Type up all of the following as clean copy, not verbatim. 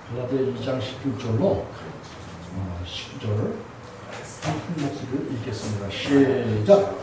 갈라디아 2장 16절로 19절 한 목소리를 읽겠습니다. 시작.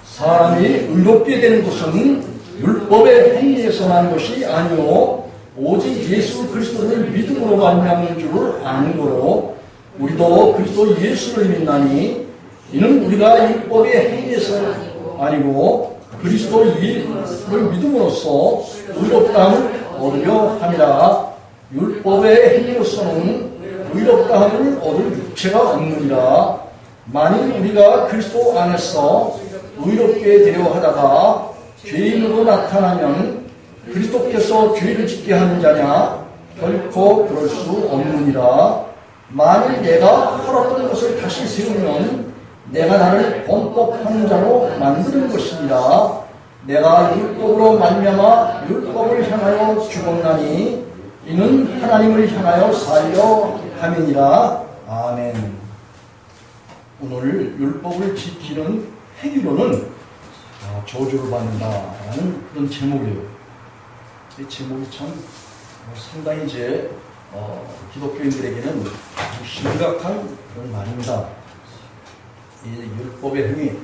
사람이 의롭게 되는 것은 율법의 행위에서 난 것이 아니요 오직 예수 그리스도를 믿음으로 말미암는 줄을 아는 거로 우리도 그리스도 예수를 믿나니 이는 우리가 율법의 행위에서 아니고 그리스도 예수를 믿음으로써 의롭다함을 얻으려 함이라. 율법의 행위로서는 의롭다함을 얻을 육체가 없느니라. 만일 우리가 그리스도 안에서 의롭게 되려 하다가 죄인으로 나타나면 그리스도께서 죄를 짓게 하는 자냐? 결코 그럴 수 없느니라. 만일 내가 헐었던 것을 다시 세우면 내가 나를 범법하는 자로 만드는 것이니라. 내가 율법으로 말미암아 율법을 향하여 죽었나니 이는 하나님을 향하여 살려 함이니라. 아멘. 오늘 율법을 지키는 행위로는 저주를 받는다라는 그런 제목이에요. 이 제목이 참 상당히 이제 기독교인들에게는 아주 심각한 그런 말입니다. 이 율법의 행위,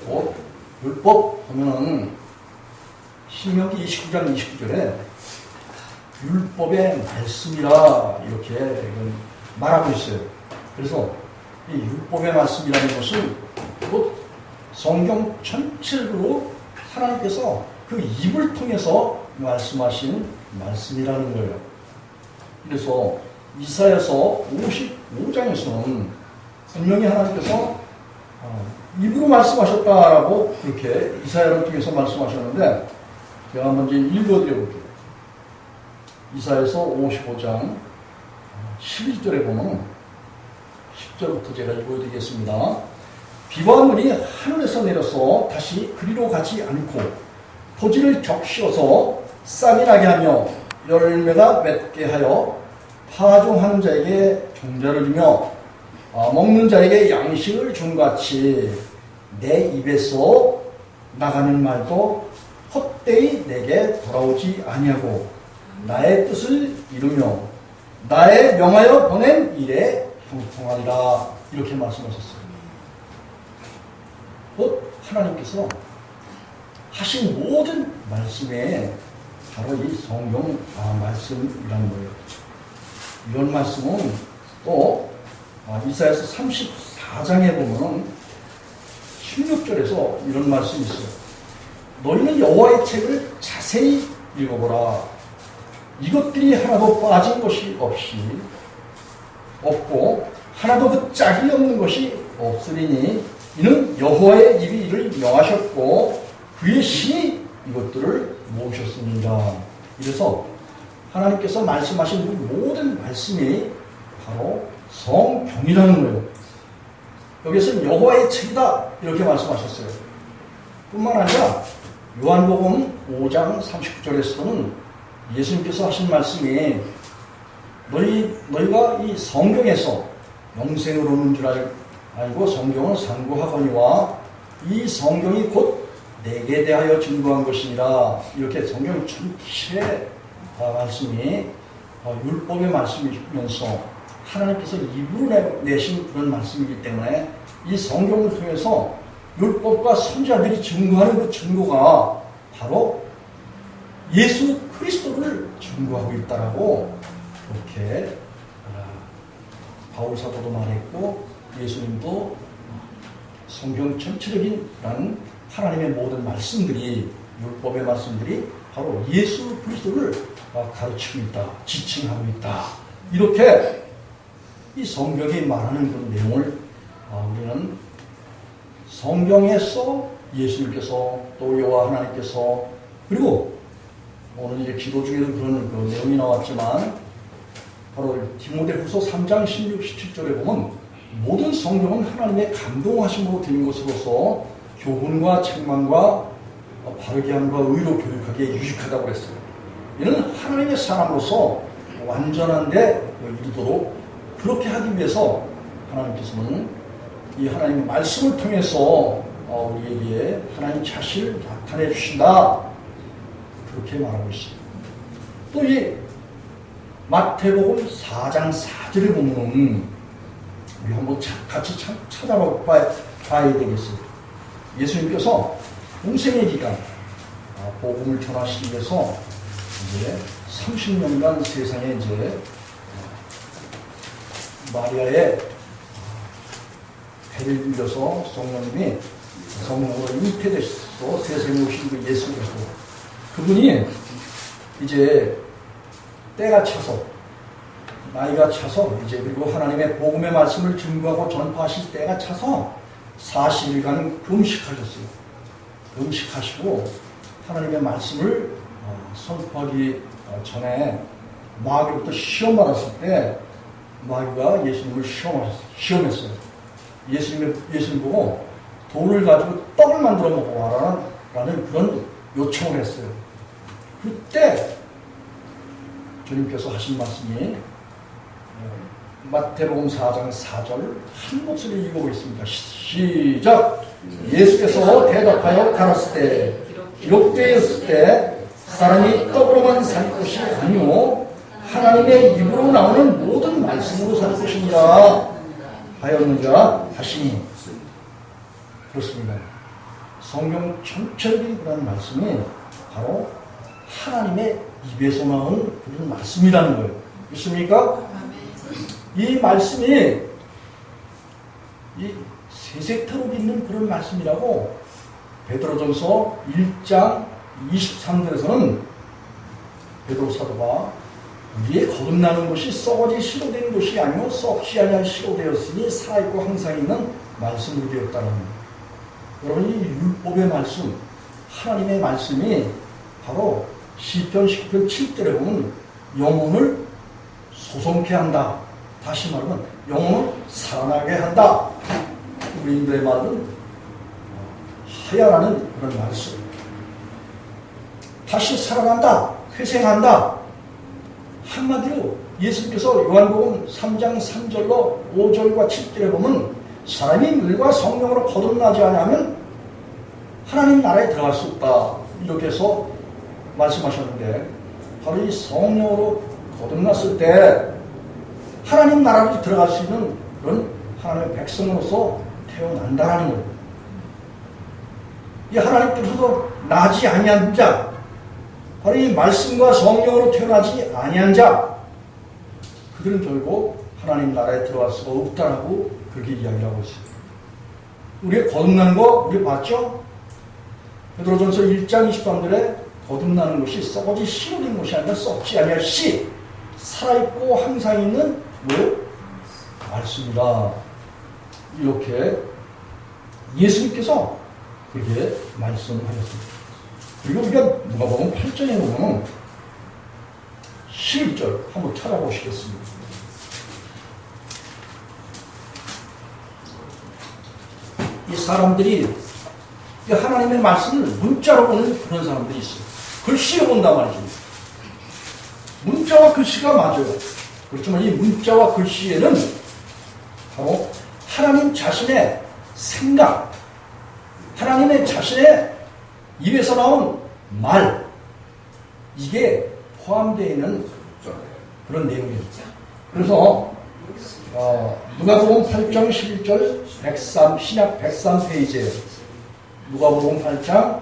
곧 율법 하면은 신명기 29장 29절에 율법의 말씀이라 이렇게 말하고 있어요. 그래서 이 율법의 말씀이라는 것은 곧 성경 전체로 하나님께서 그 입을 통해서 말씀하신 말씀이라는 거예요. 그래서 이사야서 55장에서는 분명히 하나님께서 입으로 말씀하셨다라고 그렇게 이사야를 통해서 말씀하셨는데 제가 한번 이제 읽어드려볼게요. 이사야서 55장 12절에 보면 10절부터 제가 읽어드리겠습니다. 비와 눈이 하늘에서 내려서 다시 그리로 가지 않고 토지를 적셔서 싹이 나게 하며 열매가 맺게 하여 파종하는 자에게 종자를 주며 먹는 자에게 양식을 준같이 내 입에서 나가는 말도 헛되이 내게 돌아오지 아니하고 나의 뜻을 이루며 나의 명하여 보낸 일에 형통하리라. 이렇게 말씀하셨어요. 곧 하나님께서 하신 모든 말씀에 바로 이 성경 말씀이라는 거예요. 이런 말씀은 또 이사야서 34장에 보면 16절에서 이런 말씀이 있어요. 너희는 여호와의 책을 자세히 읽어보라. 이것들이 하나도 빠진 것이 없고 하나도 그 짝이 없는 것이 없으리니 이는 여호와의 입이 이를 명하셨고 그의 신이 이것들을 모으셨습니다. 이래서 하나님께서 말씀하신 그 모든 말씀이 바로 성경이라는 거예요. 여기서는 여호와의 책이다 이렇게 말씀하셨어요. 뿐만 아니라 요한복음 5장 39절에서는 예수님께서 하신 말씀이 너희가 이 성경에서 영생을 얻는 줄 알고 성경을 상고하거니와 이 성경이 곧 내게 대하여 증거한 것이니라. 이렇게 성경 전체 말씀이 율법의 말씀이면서 하나님께서 입으로 내신 그런 말씀이기 때문에 이 성경을 통해서 율법과 선지자들이 증거하는 그 증거가 바로 예수 그리스도를 증거하고 있다라고 그렇게 바울 사도도 말했고 예수님도 성경 전체적인 하나님의 모든 말씀들이 율법의 말씀들이 바로 예수 그리스도를 가르치고 있다, 지칭하고 있다. 이렇게 이 성경이 말하는 그런 내용을 우리는 성경에서 예수님께서 또 여호와 하나님께서 그리고 오늘 이제 기도 중에도 그런 그 내용이 나왔지만 바로 디모데후서 3장 16, 17절에 보면 모든 성경은 하나님의 감동하심으로 드린 것으로서 교훈과 책망과 바르게 함과 의로 교육하기에 유익하다고 했어요. 이는 하나님의 사람으로서 완전한데 이르도록 그렇게 하기 위해서 하나님께서는 이 하나님의 말씀을 통해서 우리에게 하나님 자신을 나타내 주신다. 그렇게 말하고 있어요. 또 이 마태복음 4장 4절에 보면 우리 한번 같이 찾아봐야 되겠어요. 예수님께서 공생의 기간 복음을 전하시기 위해서 이제 30년간 세상에 이제 마리아의 배를 빌려서 성령님이 성령으로 잉태되셔서 세상에 오신 그 예수께서 그분이 이제 때가 차서 나이가 차서 이제 그리고 하나님의 복음의 말씀을 증거하고 전파하실 때가 차서 40일간 금식하셨어요. 금식하시고 하나님의 말씀을 선포하기 전에 마귀로부터 시험 받았을 때 마귀가 예수님을 시험했어요. 예수님 보고 돌을 가지고 떡을 만들어 먹어라 라는 그런 요청을 했어요. 그때 주님께서 하신 말씀이 마태복음 4장 4절 한 목소리 읽어보겠습니다. 시작! 예수께서 대답하여 가라사대 때 기록되어 있을 때 사람이 떡으로만 살 것이 아니오 하나님의 입으로 나오는 모든 말씀으로 살 것이니라 하였느니라 하시니 그렇습니다. 성경 전체적인 그런 말씀이 바로 하나님의 입에서 나온 그런 말씀이라는 거예요. 믿습니까? 이 말씀이 이 세세토록 있는 그런 말씀이라고 베드로전서 1장 23절에서는 베드로 사도가 우리의 거듭나는 것이 썩어지 시로 된 것이 아니요 썩지 아니한 시로 되었으니 살아있고 항상 있는 말씀으로 되었다는 겁니다. 여러분 이 율법의 말씀 하나님의 말씀이 바로 시편 19편 7절에 보면 영혼을 소성케 한다. 다시 말하면 영혼을 살아나게 한다. 우리인들의 말은 하야라는 그런 말씀. 다시 살아난다. 회생한다. 한마디로 예수님께서 요한복음 3장 3절로 5절과 7절에 보면 사람이 물과 성령으로 거듭나지 않으면 하나님 나라에 들어갈 수 없다. 이렇게 해서 말씀하셨는데 바로 이 성령으로 거듭났을 때 하나님 나라로 들어갈 수 있는 그런 하나님의 백성으로서 태어난다는 거예요. 이 하나님께서 나지 아니한 자 바로 이 말씀과 성령으로 태어나지 아니한 자 그들은 결국 하나님 나라에 들어갈 수가 없다라고 그렇게 이야기를 하고 있어요. 우리가 거듭난 거 우리 봤죠? 베드로전서 1장 23절에 거듭나는 것이 썩어지 씨로 된 것이 아니라 썩지 아니할 씨 살아있고 항상 있는 뭐예요? 말씀이다. 이렇게 예수님께서 그렇게 말씀하셨습니다. 그리고 우리가 누가복음 8장에 보면 11절 한번 찾아보시겠습니다. 이 사람들이 하나님의 말씀을 문자로 보는 그런 사람들이 있어요. 글씨로 본단 말이죠. 문자와 글씨가 맞아요. 그렇지만 이 문자와 글씨에는 바로 하나님 자신의 생각, 하나님의 자신의 입에서 나온 말, 이게 포함되어 있는 그런 내용입니다. 그래서 누가복음 8장 11절 103, 신약 103페이지에 누가복음 8장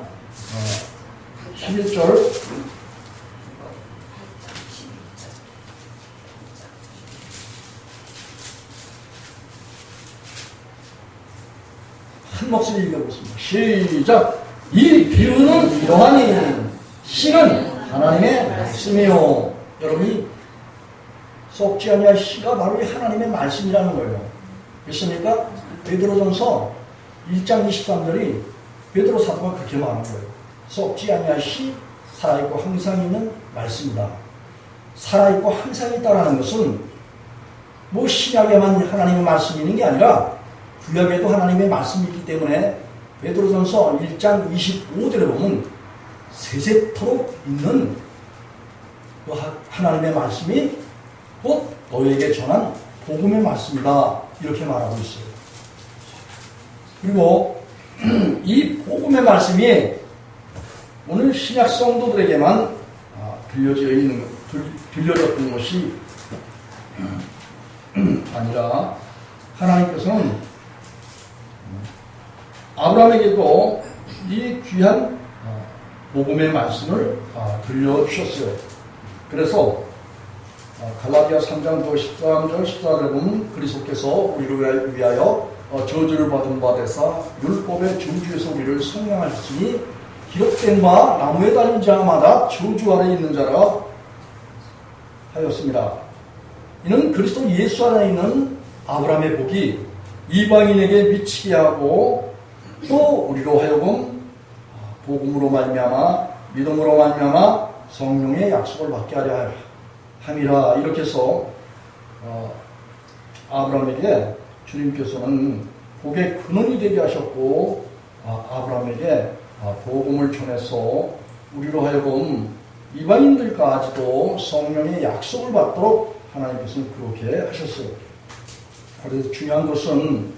11절 한 목소리 읽어보겠습니다. 시작! 이 비유는 이러하니 씨는 하나님의 말씀이요. 여러분이 썩지 아니할 씨가 바로 이 하나님의 말씀이라는 거예요. 그렇습니까? 베드로전서 1장 23절이 베드로 사도가 그렇게 말하는 거예요. 썩지 아니할 씨, 살아있고 항상 있는 말씀이다. 살아있고 항상 있다라는 것은 뭐 신약에만 하나님의 말씀이 있는 게 아니라 구약에도 하나님의 말씀이 있기 때문에 베드로전서 1장 25절에 보면 세세토록 있는 그 하나님의 말씀이 곧 너에게 전한 복음의 말씀이다. 이렇게 말하고 있어요. 그리고 이 복음의 말씀이 오늘 신약 성도들에게만 들려져 있는 들려졌던 것이 아니라 하나님께서는 아브라함에게도 이 귀한 복음의 말씀을 들려주셨어요. 그래서 갈라디아 3장 13절 14절에 보면 그리스도께서 우리를 위하여 저주를 받은 바 되사 율법의 저주에서 우리를 속량하셨으니 기록된 바 나무에 달린 자마다 저주 아래 있는 자라 하였습니다. 이는 그리스도 예수 안에 있는 아브라함의 복이 이방인에게 미치게 하고 또 우리로 하여금 복음으로 말미암아 믿음으로 말미암아 성령의 약속을 받게 하려 함이라. 이렇게 해서 아브라함에게 주님께서는 복의 근원이 되게 하셨고 아브라함에게 복음을 전해서 우리로 하여금 이방인들까지도 성령의 약속을 받도록 하나님께서는 그렇게 하셨어요. 그래서 중요한 것은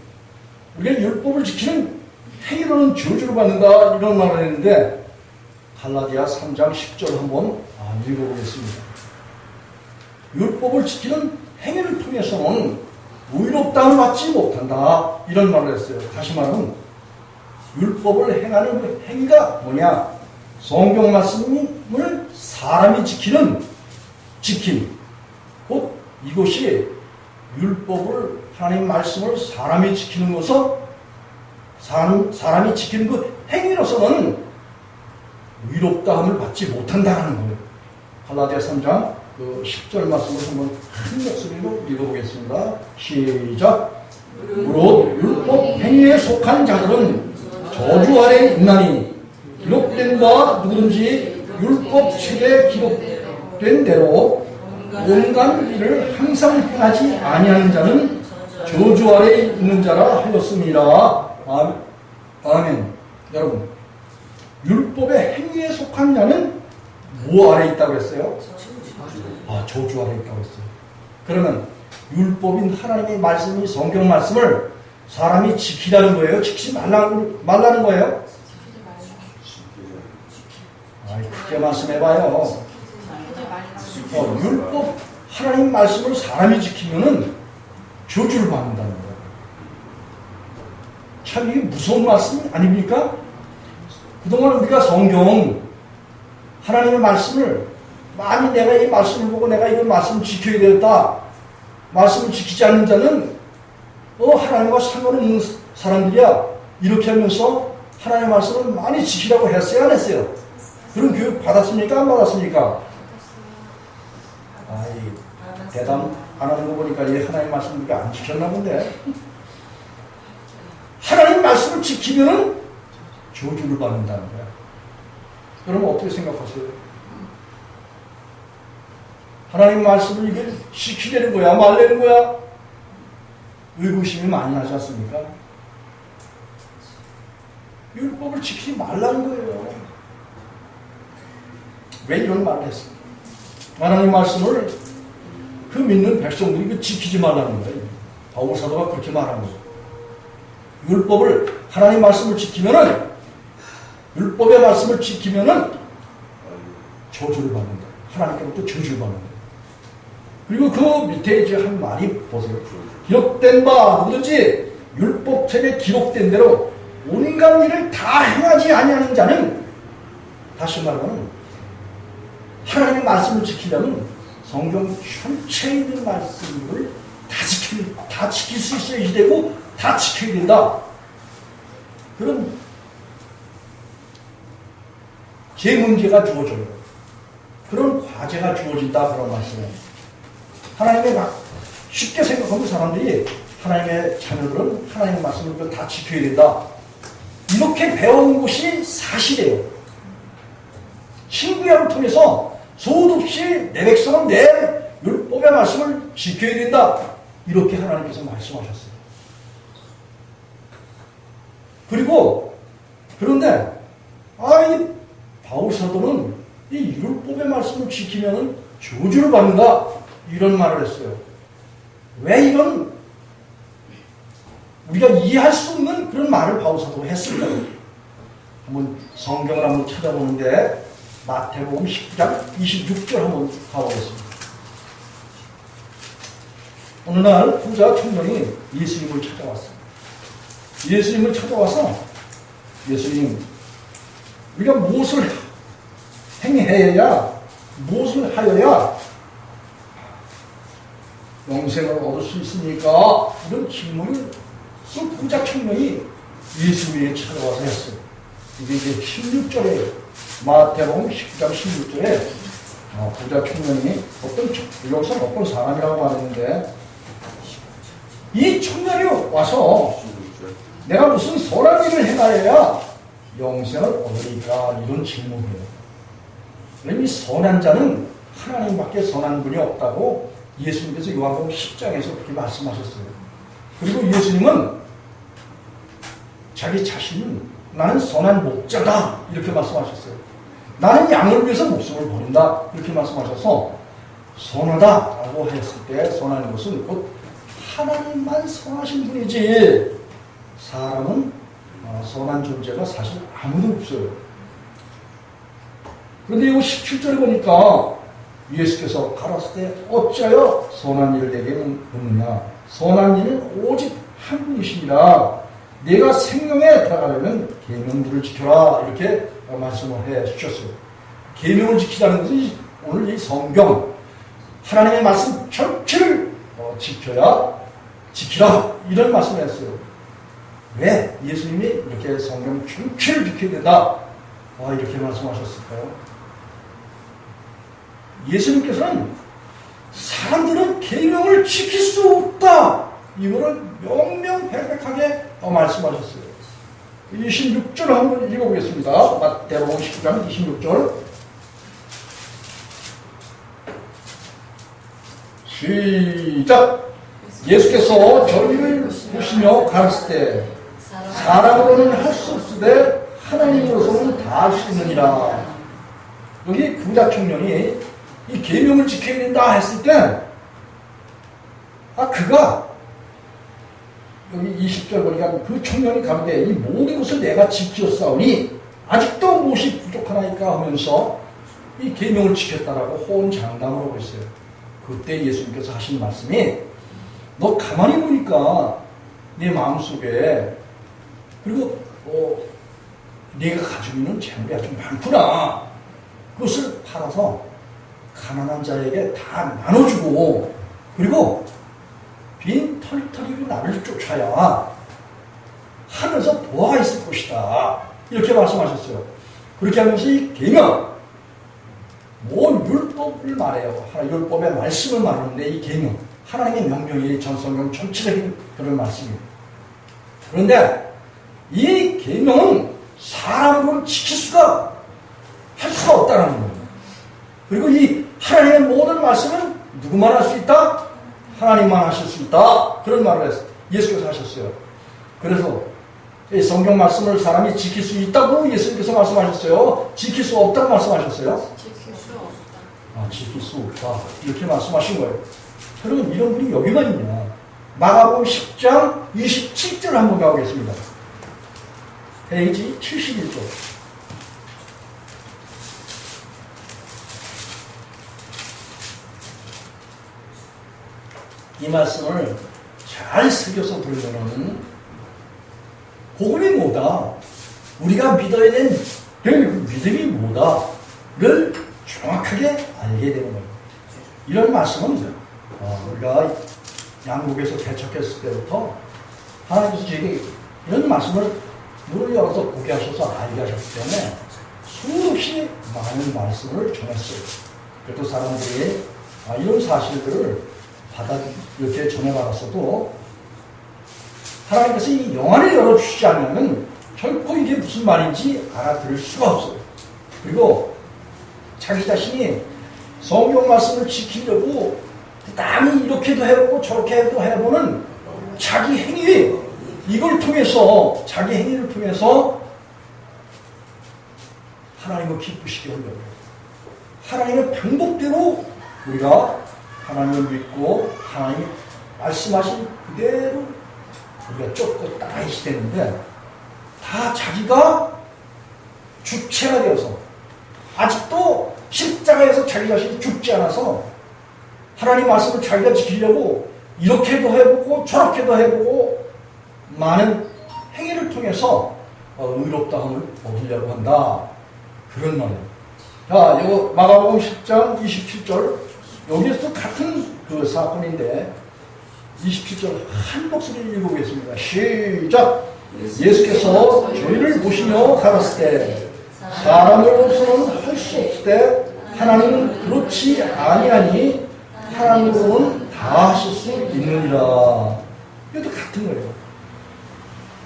우리가 율법을 지키는 행위로는 저주를 받는다 이런 말을 했는데 갈라디아 3장 10절 한번 읽어보겠습니다. 율법을 지키는 행위를 통해서는 의롭다함을 받지 못한다 이런 말을 했어요. 다시 말하면 율법을 행하는 그 행위가 뭐냐? 성경 말씀을 사람이 지키는 지킴. 곧 이것이 율법을 하나님 말씀을 사람이 지키는 것은 사람이 지키는 그 행위로서는 의롭다함을 받지 못한다는 거예요. 갈라디아 3장 10절 말씀을 한번 큰 목소리로 읽어보겠습니다. 시작. 무릇 율법 행위에 속한 자들은 저주 아래 있나니 기록된 바 누구든지 율법 책에 기록된 대로 온갖 일을 항상 행하지 아니하는 자는 저주 아래 있는 자라 하였습니다. 아멘. 여러분, 율법의 행위에 속한 자는 뭐 아래 있다고 했어요? 저주 아래 있다고 했어요. 그러면 율법인 하나님의 말씀이 성경 말씀을 사람이 지키라는 거예요? 지키지 말라는 거예요? 크게 말씀해봐요. 율법 하나님 말씀을 사람이 지키면은 저주를 받는다는 거예요. 참 이게 무서운 말씀 아닙니까? 그동안 우리가 성경 하나님의 말씀을 많이 내가 이 말씀을 보고 내가 이런 말씀을 지켜야 되겠다. 말씀을 지키지 않는 자는 하나님과 상관없는 사람들이야. 이렇게 하면서 하나님의 말씀을 많이 지키라고 했어요? 안 했어요? 그런 교육 받았습니까? 안 받았습니까? 대답 안 하는 거 보니까 이 하나님의 말씀을 우리가 안 지켰나 본데. 하나님 말씀을 지키면은 저주를 받는다는 거야. 여러분 어떻게 생각하세요? 하나님 말씀을 이게 지키려는 거야? 말려는 거야? 의구심이 많이 나지 않습니까? 율법을 지키지 말라는 거예요. 왜 이런 말을 했습니까? 하나님 말씀을 그 믿는 백성들이 지키지 말라는 거예요. 바울 사도가 그렇게 말한 거예요. 율법을 하나님 말씀을 지키면은 율법의 말씀을 지키면은 저주를 받는다. 하나님께로부터 저주를 받는다. 그리고 그 밑에 이제 한 말이 보세요. 기록된 바 누구든지 율법책에 기록된 대로 온갖 일을 다 행하지 아니하는 자는, 다시 말하면 하나님의 말씀을 지키려면 성경 전체에 있는 말씀을 다 지킬 수 있어야 되고 다 지켜야 된다. 그런 제문제가 주어져요. 그런 과제가 주어진다. 그런 말씀이에요. 하나님의 쉽게 생각하는 사람들이 하나님의 자녀들은 하나님의 말씀을 다 지켜야 된다. 이렇게 배운 것이 사실이에요. 신구약을 통해서 소득없이 내 백성은 내 율법의 말씀을 지켜야 된다. 이렇게 하나님께서 말씀하셨어요. 그리고 그런데 이 바울 사도는 이 율법의 말씀을 지키면 저주를 받는다. 이런 말을 했어요. 왜 이런 우리가 이해할 수 없는 그런 말을 바울 사도가 했을까요? 한번 성경을 한번 찾아보는데 마태복음 19장 26절 한번 가보겠습니다. 어느 날 부자 청년이 예수님을 찾아왔어요. 예수님을 찾아와서 예수님, 우리가 무엇을 행해야, 무엇을 하여야 영생을 얻을 수 있습니까? 이런 질문을 그 부자 청년이 예수님에게 찾아와서 했어요. 이게 이제 16절에, 마태복음 19장 16절에 부자 청년이 여기서 어떤 사람이라고 하는데, 이 청년이 와서 내가 무슨 선한 일을 행하여야 영생을 얻으리까? 이런 질문이에요. 이 선한 자는 하나님밖에 선한 분이 없다고 예수님께서 요한복음 10장에서 그렇게 말씀하셨어요. 그리고 예수님은 자기 자신은 나는 선한 목자다 이렇게 말씀하셨어요. 나는 양을 위해서 목숨을 버린다 이렇게 말씀하셔서 선하다라고 했을 때 선한 것은 곧 하나님만 선하신 분이지 사람은 선한 존재가 사실 아무도 없어요. 그런데 이 17절에 보니까 예수께서 가라사대 때 어찌하여 선한 일을 내게 묻느냐. 선한 일은 오직 한 분이시니라. 내가 생명에 들어가려면 계명들을 지켜라 이렇게 말씀을 해 주셨어요. 계명을 지키라는 것은 오늘 이 성경 하나님의 말씀 전체를 지키라 이런 말씀을 했어요. 왜 예수님이 이렇게 성경 전체를 지켜야 된다 이렇게 말씀하셨을까요? 예수님께서는 사람들은 계명을 지킬 수 없다 이거를 명명백백하게 말씀하셨어요. 26절 한번 읽어보겠습니다. 마태복음 19장 26절 시작. 예수께서 저희를 보시며 가르칠 때 사람으로는 할 수 없으되 하나님으로서는 다 할 수 있느니라. 여기 부자 청년이 이 계명을 지켜야 된다 했을 때 그가 여기 20절 보니까 그 청년이 가는데 이 모든 것을 내가 지켰사오니 아직도 무엇이 부족하나이까 하면서 이 계명을 지켰다라고 호언장담을 하고 있어요. 그때 예수님께서 하신 말씀이 너 가만히 보니까 네 마음속에 그리고 네가 가지고 있는 재물이 아주 많구나. 그것을 팔아서 가난한 자에게 다 나눠주고 그리고 빈 털털이로 나를 쫓아야 하면서 보아가 있을 것이다. 이렇게 말씀하셨어요. 그렇게 하면서 이 계명, 뭔 율법을 말해요. 율법의 말씀을 말하는데 이 계명, 하나님의 명령이 전성경 전체적인 그런 말씀이에요. 그런데 이 계명은 사람으로는 지킬 수가 할 수가 없다는 거예요. 그리고 이 하나님의 모든 말씀은 누구만 할 수 있다? 하나님만 하실 수 있다. 그런 말을 했어요. 예수께서 하셨어요. 그래서 이 성경 말씀을 사람이 지킬 수 있다고 예수님께서 말씀하셨어요. 지킬 수 없다고 말씀하셨어요. 지킬 수 없다. 지킬 수 없다. 이렇게 말씀하신 거예요. 여러분 이런 분이 여기만 있냐. 마가복음 10장 27절 한번 가보겠습니다. 페이지 71쪽. 이 말씀을 잘 새겨서 들으면은 복음이 뭐다, 우리가 믿어야 되는 믿음이 뭐다를 정확하게 알게 되는 거예요. 이런 말씀은 우리가 양국에서 개척했을 때부터 하나님께서 저에게 이런 말씀을 눈을 열어서 보게 하셔서 알게 하셨기 때문에 수없이 많은 말씀을 전했어요. 그래도 사람들이 이런 사실들을 이렇게 전해받았어도 하나님께서 이 영안을 열어주시지 않으면 결코 이게 무슨 말인지 알아들을 수가 없어요. 그리고 자기 자신이 성경 말씀을 지키려고 남이 이렇게도 해보고 저렇게도 해보는 자기 행위, 이걸 통해서 자기 행위를 통해서 하나님을 기쁘시게 하려고 해요. 하나님의 방법대로 우리가 하나님을 믿고 하나님이 말씀하신 그대로 우리가 쫓고 따라야 되는데 다 자기가 주체가 되어서 아직도 십자가에서 자기 자신이 죽지 않아서 하나님 말씀을 자기가 지키려고 이렇게도 해보고 저렇게도 해보고 많은 행위를 통해서 의롭다함을 얻으려고 한다. 그런 말이에요. 자, 이거 마가복음 10장 27절 여기에서도 같은 그 사건인데 27절 한 목소리를 읽어보겠습니다. 시작! 예수께서 저희를 보시며 가라사대 때 사람으로서는 할 수 없을 때 하나님은 그렇지 아니하니 하나님으로는 다 하실 수 있느니라. 이것도 같은 거예요.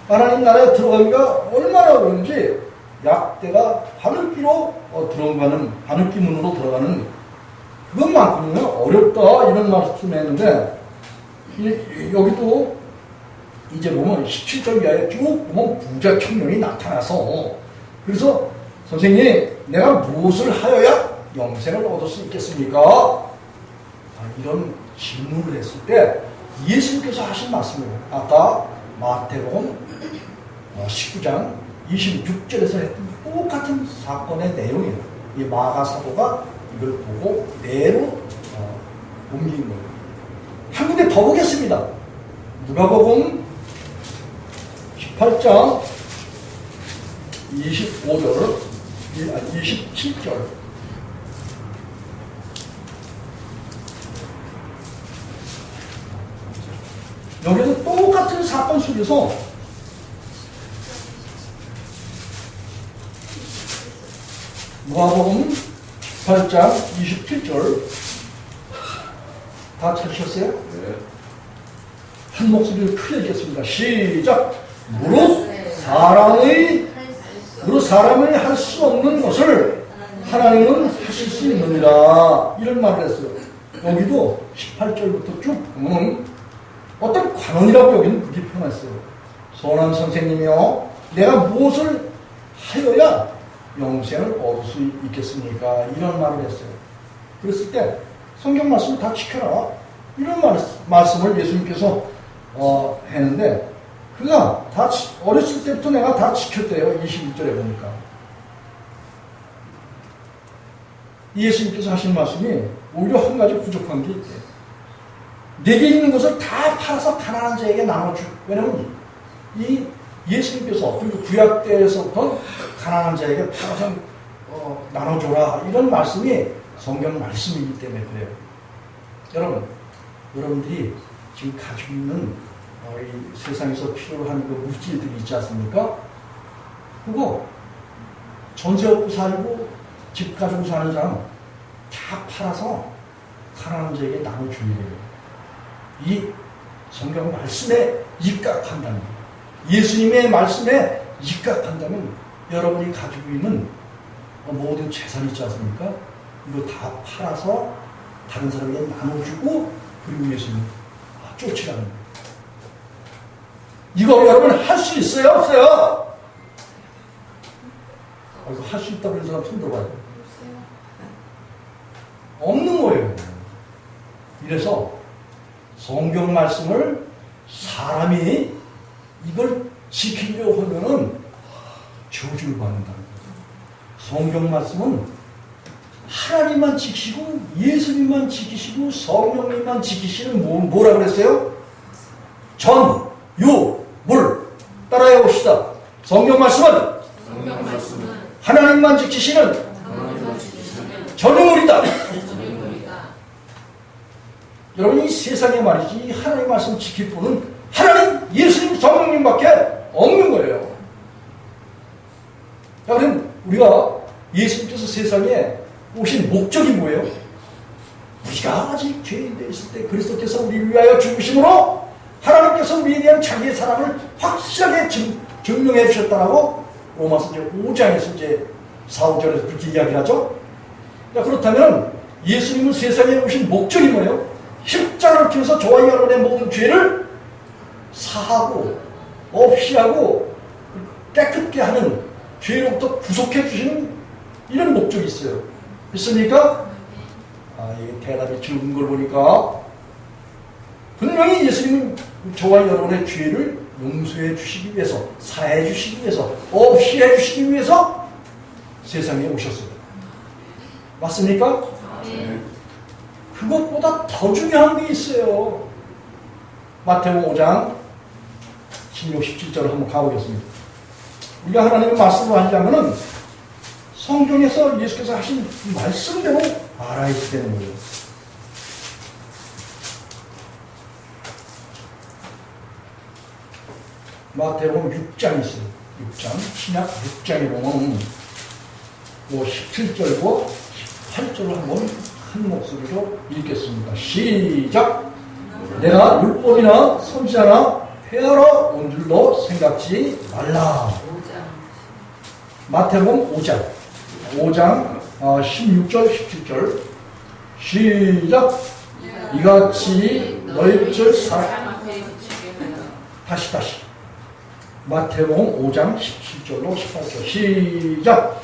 하나님 나라에 들어가기가 얼마나 어려운지 약대가 하늘길로 들어가는 하늘길 문으로 들어가는 그것만큼은 어렵다 이런 말씀을 했는데 여기도 이제 보면 17절 이하에 쭉 보면 부자 청년이 나타나서 그래서 선생님 내가 무엇을 하여야 영생을 얻을 수 있겠습니까? 이런 질문을 했을 때 예수님께서 하신 말씀이에요. 아까 마태복음 19장 26절에서 했던 똑같은 사건의 내용이에요. 이 마가 사도가 이걸 보고 그대로 옮긴 거예요. 한 군데 더 보겠습니다. 누가복음 18장 27절 여기서 똑같은 사건 속에서 누가복음 18장 27절 다 찾으셨어요? 네. 한 목소리를 크게 읽겠습니다. 시작! 무릇 사람이 할 수 없는 것을 하나님은 하실 수 있느니라. 이런 말을 했어요. 여기도 18절부터 쭉 보면 어떤 관원이라고 여기는 그렇게 표현했어요. 선한 선생님이요, 내가 무엇을 하여야 영생을 얻을 수 있겠습니까? 이런 말을 했어요. 그랬을 때 성경 말씀을 다 지켜라. 이런 말씀을 예수님께서 했는데 그가 다 어렸을 때부터 내가 다 지켰대요. 21절에 보니까. 예수님께서 하신 말씀이 오히려 한 가지 부족한 게 있대요. 내게 있는 것을 다 팔아서 가난한 자에게 나눠주. 왜냐면 이 예수님께서 그리고 구약 때에서부터 가난한 자에게 팔아서 나눠줘라. 이런 말씀이 성경 말씀이기 때문에 그래요. 여러분들이 지금 가지고 있는 이 세상에서 필요로 하는 그 물질들이 있지 않습니까? 그거 전세 없고 살고 집 가지고 사는 사람 다 팔아서 가난한 자에게 나눠줘야 돼요. 이 성경 말씀에 입각한다면, 예수님의 말씀에 입각한다면 여러분이 가지고 있는 모든 재산이 있지 않습니까? 이거 다 팔아서 다른 사람에게 나눠주고 그리고 예수님 쫓으라는 거예요. 이거 여러분 할 수 있어요? 없어요? 이거 할 수 있다고 하는 사람 손 들어봐요. 없는 거예요. 이래서 성경 말씀을 사람이 이걸 지키려고 하면은 저주를 받는다는 거예요. 성경 말씀은 하나님만 지키시고 예수님만 지키시고 성령님만 지키시는 뭐라 그랬어요? 전, 유, 물 따라해 봅시다. 성경 말씀은 하나님만 지키시는 전유물이다. 여러분 이 세상에 말이지 이 하나님 말씀 지킬 분은 하나님, 예수님, 성령님밖에 없는 거예요. 자, 그럼 우리가 예수님께서 세상에 오신 목적이 뭐예요? 우리가 아직 죄인되어 있을 때 그리스도께서 우리를 위하여 죽으심으로 하나님께서 우리에 대한 자기의 사랑을 확실하게 증명해 주셨다라고 로마서 5장에서 이제 4, 5절에서 그렇게 이야기를 하죠. 자, 그렇다면 예수님은 세상에 오신 목적이 뭐예요? 십자가를 통해서 저와 여러분의 모든 죄를 사하고 없이 하고 깨끗게 하는 죄로부터 구속해 주시는 이런 목적이 있어요. 있습니까? 이 대답이 적은 걸 보니까 분명히 예수님은 저와 여러분의 죄를 용서해 주시기 위해서, 사해 주시기 위해서, 없이 해 주시기 위해서 세상에 오셨어요. 맞습니까? 그것보다 더 중요한 게 있어요. 마태복음 5장 16, 17절을 한번 가보겠습니다. 우리가 하나님의 말씀을 하려면은 성경에서 예수께서 하신 이 말씀대로 알아야 되는 거예요. 마태복음 6장 있어요. 6장, 신약 6장에 보면 17절과 18절을 한번 큰 목소리로 읽겠습니다. 시작! 내가 율법이나 선지자나 폐하러 온 줄도 생각지 말라. 마태복음 5장 16절 17절 시작! 이같이 너희 줄 다시 마태복음 5장 17절로 18절 시작!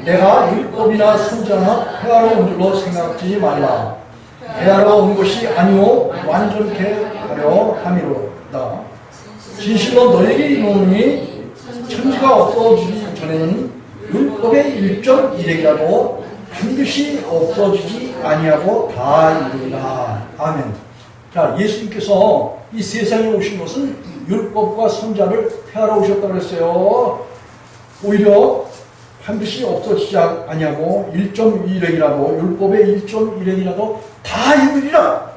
내가 율법이나 선지자나 폐하러 온 줄로 생각지 말라. 폐하러 온 것이 아니오 완전케 하려 함이로다. 진실로 너에게 이르노니 천지가 없어지기 전에는 율법의 1.1핵이라도 반드시 없어지지 아니하고 다 이루리라. 아멘. 자, 예수님께서 이 세상에 오신 것은 율법과 선지자를 폐하러 오셨다고 그랬어요. 오히려 반드시 없어지지 아니하고 1.1핵이라도 율법의 1.1핵이라도 다 이루리라.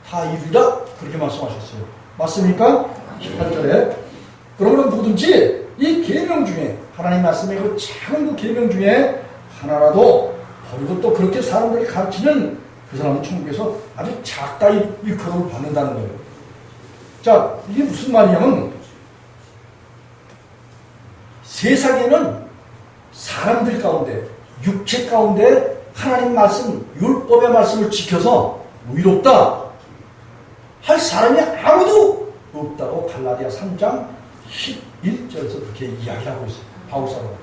다 이루리라. 그렇게 말씀하셨어요. 맞습니까? 18절에. 그러면 누구든지 이 계명 중에 하나님 말씀의 그 작은 그 계명 중에 하나라도 버리고 또 그렇게 사람들이 가르치는 그 사람은 천국에서 아주 작다 일컬음을 받는다는 거예요. 자, 이게 무슨 말이냐면 세상에는 사람들 가운데 육체 가운데 하나님 말씀 율법의 말씀을 지켜서 의롭다 할 사람이 아무도 없다고 갈라디아 3장 11절에서 그렇게 이야기하고 있어요. 바울사도가.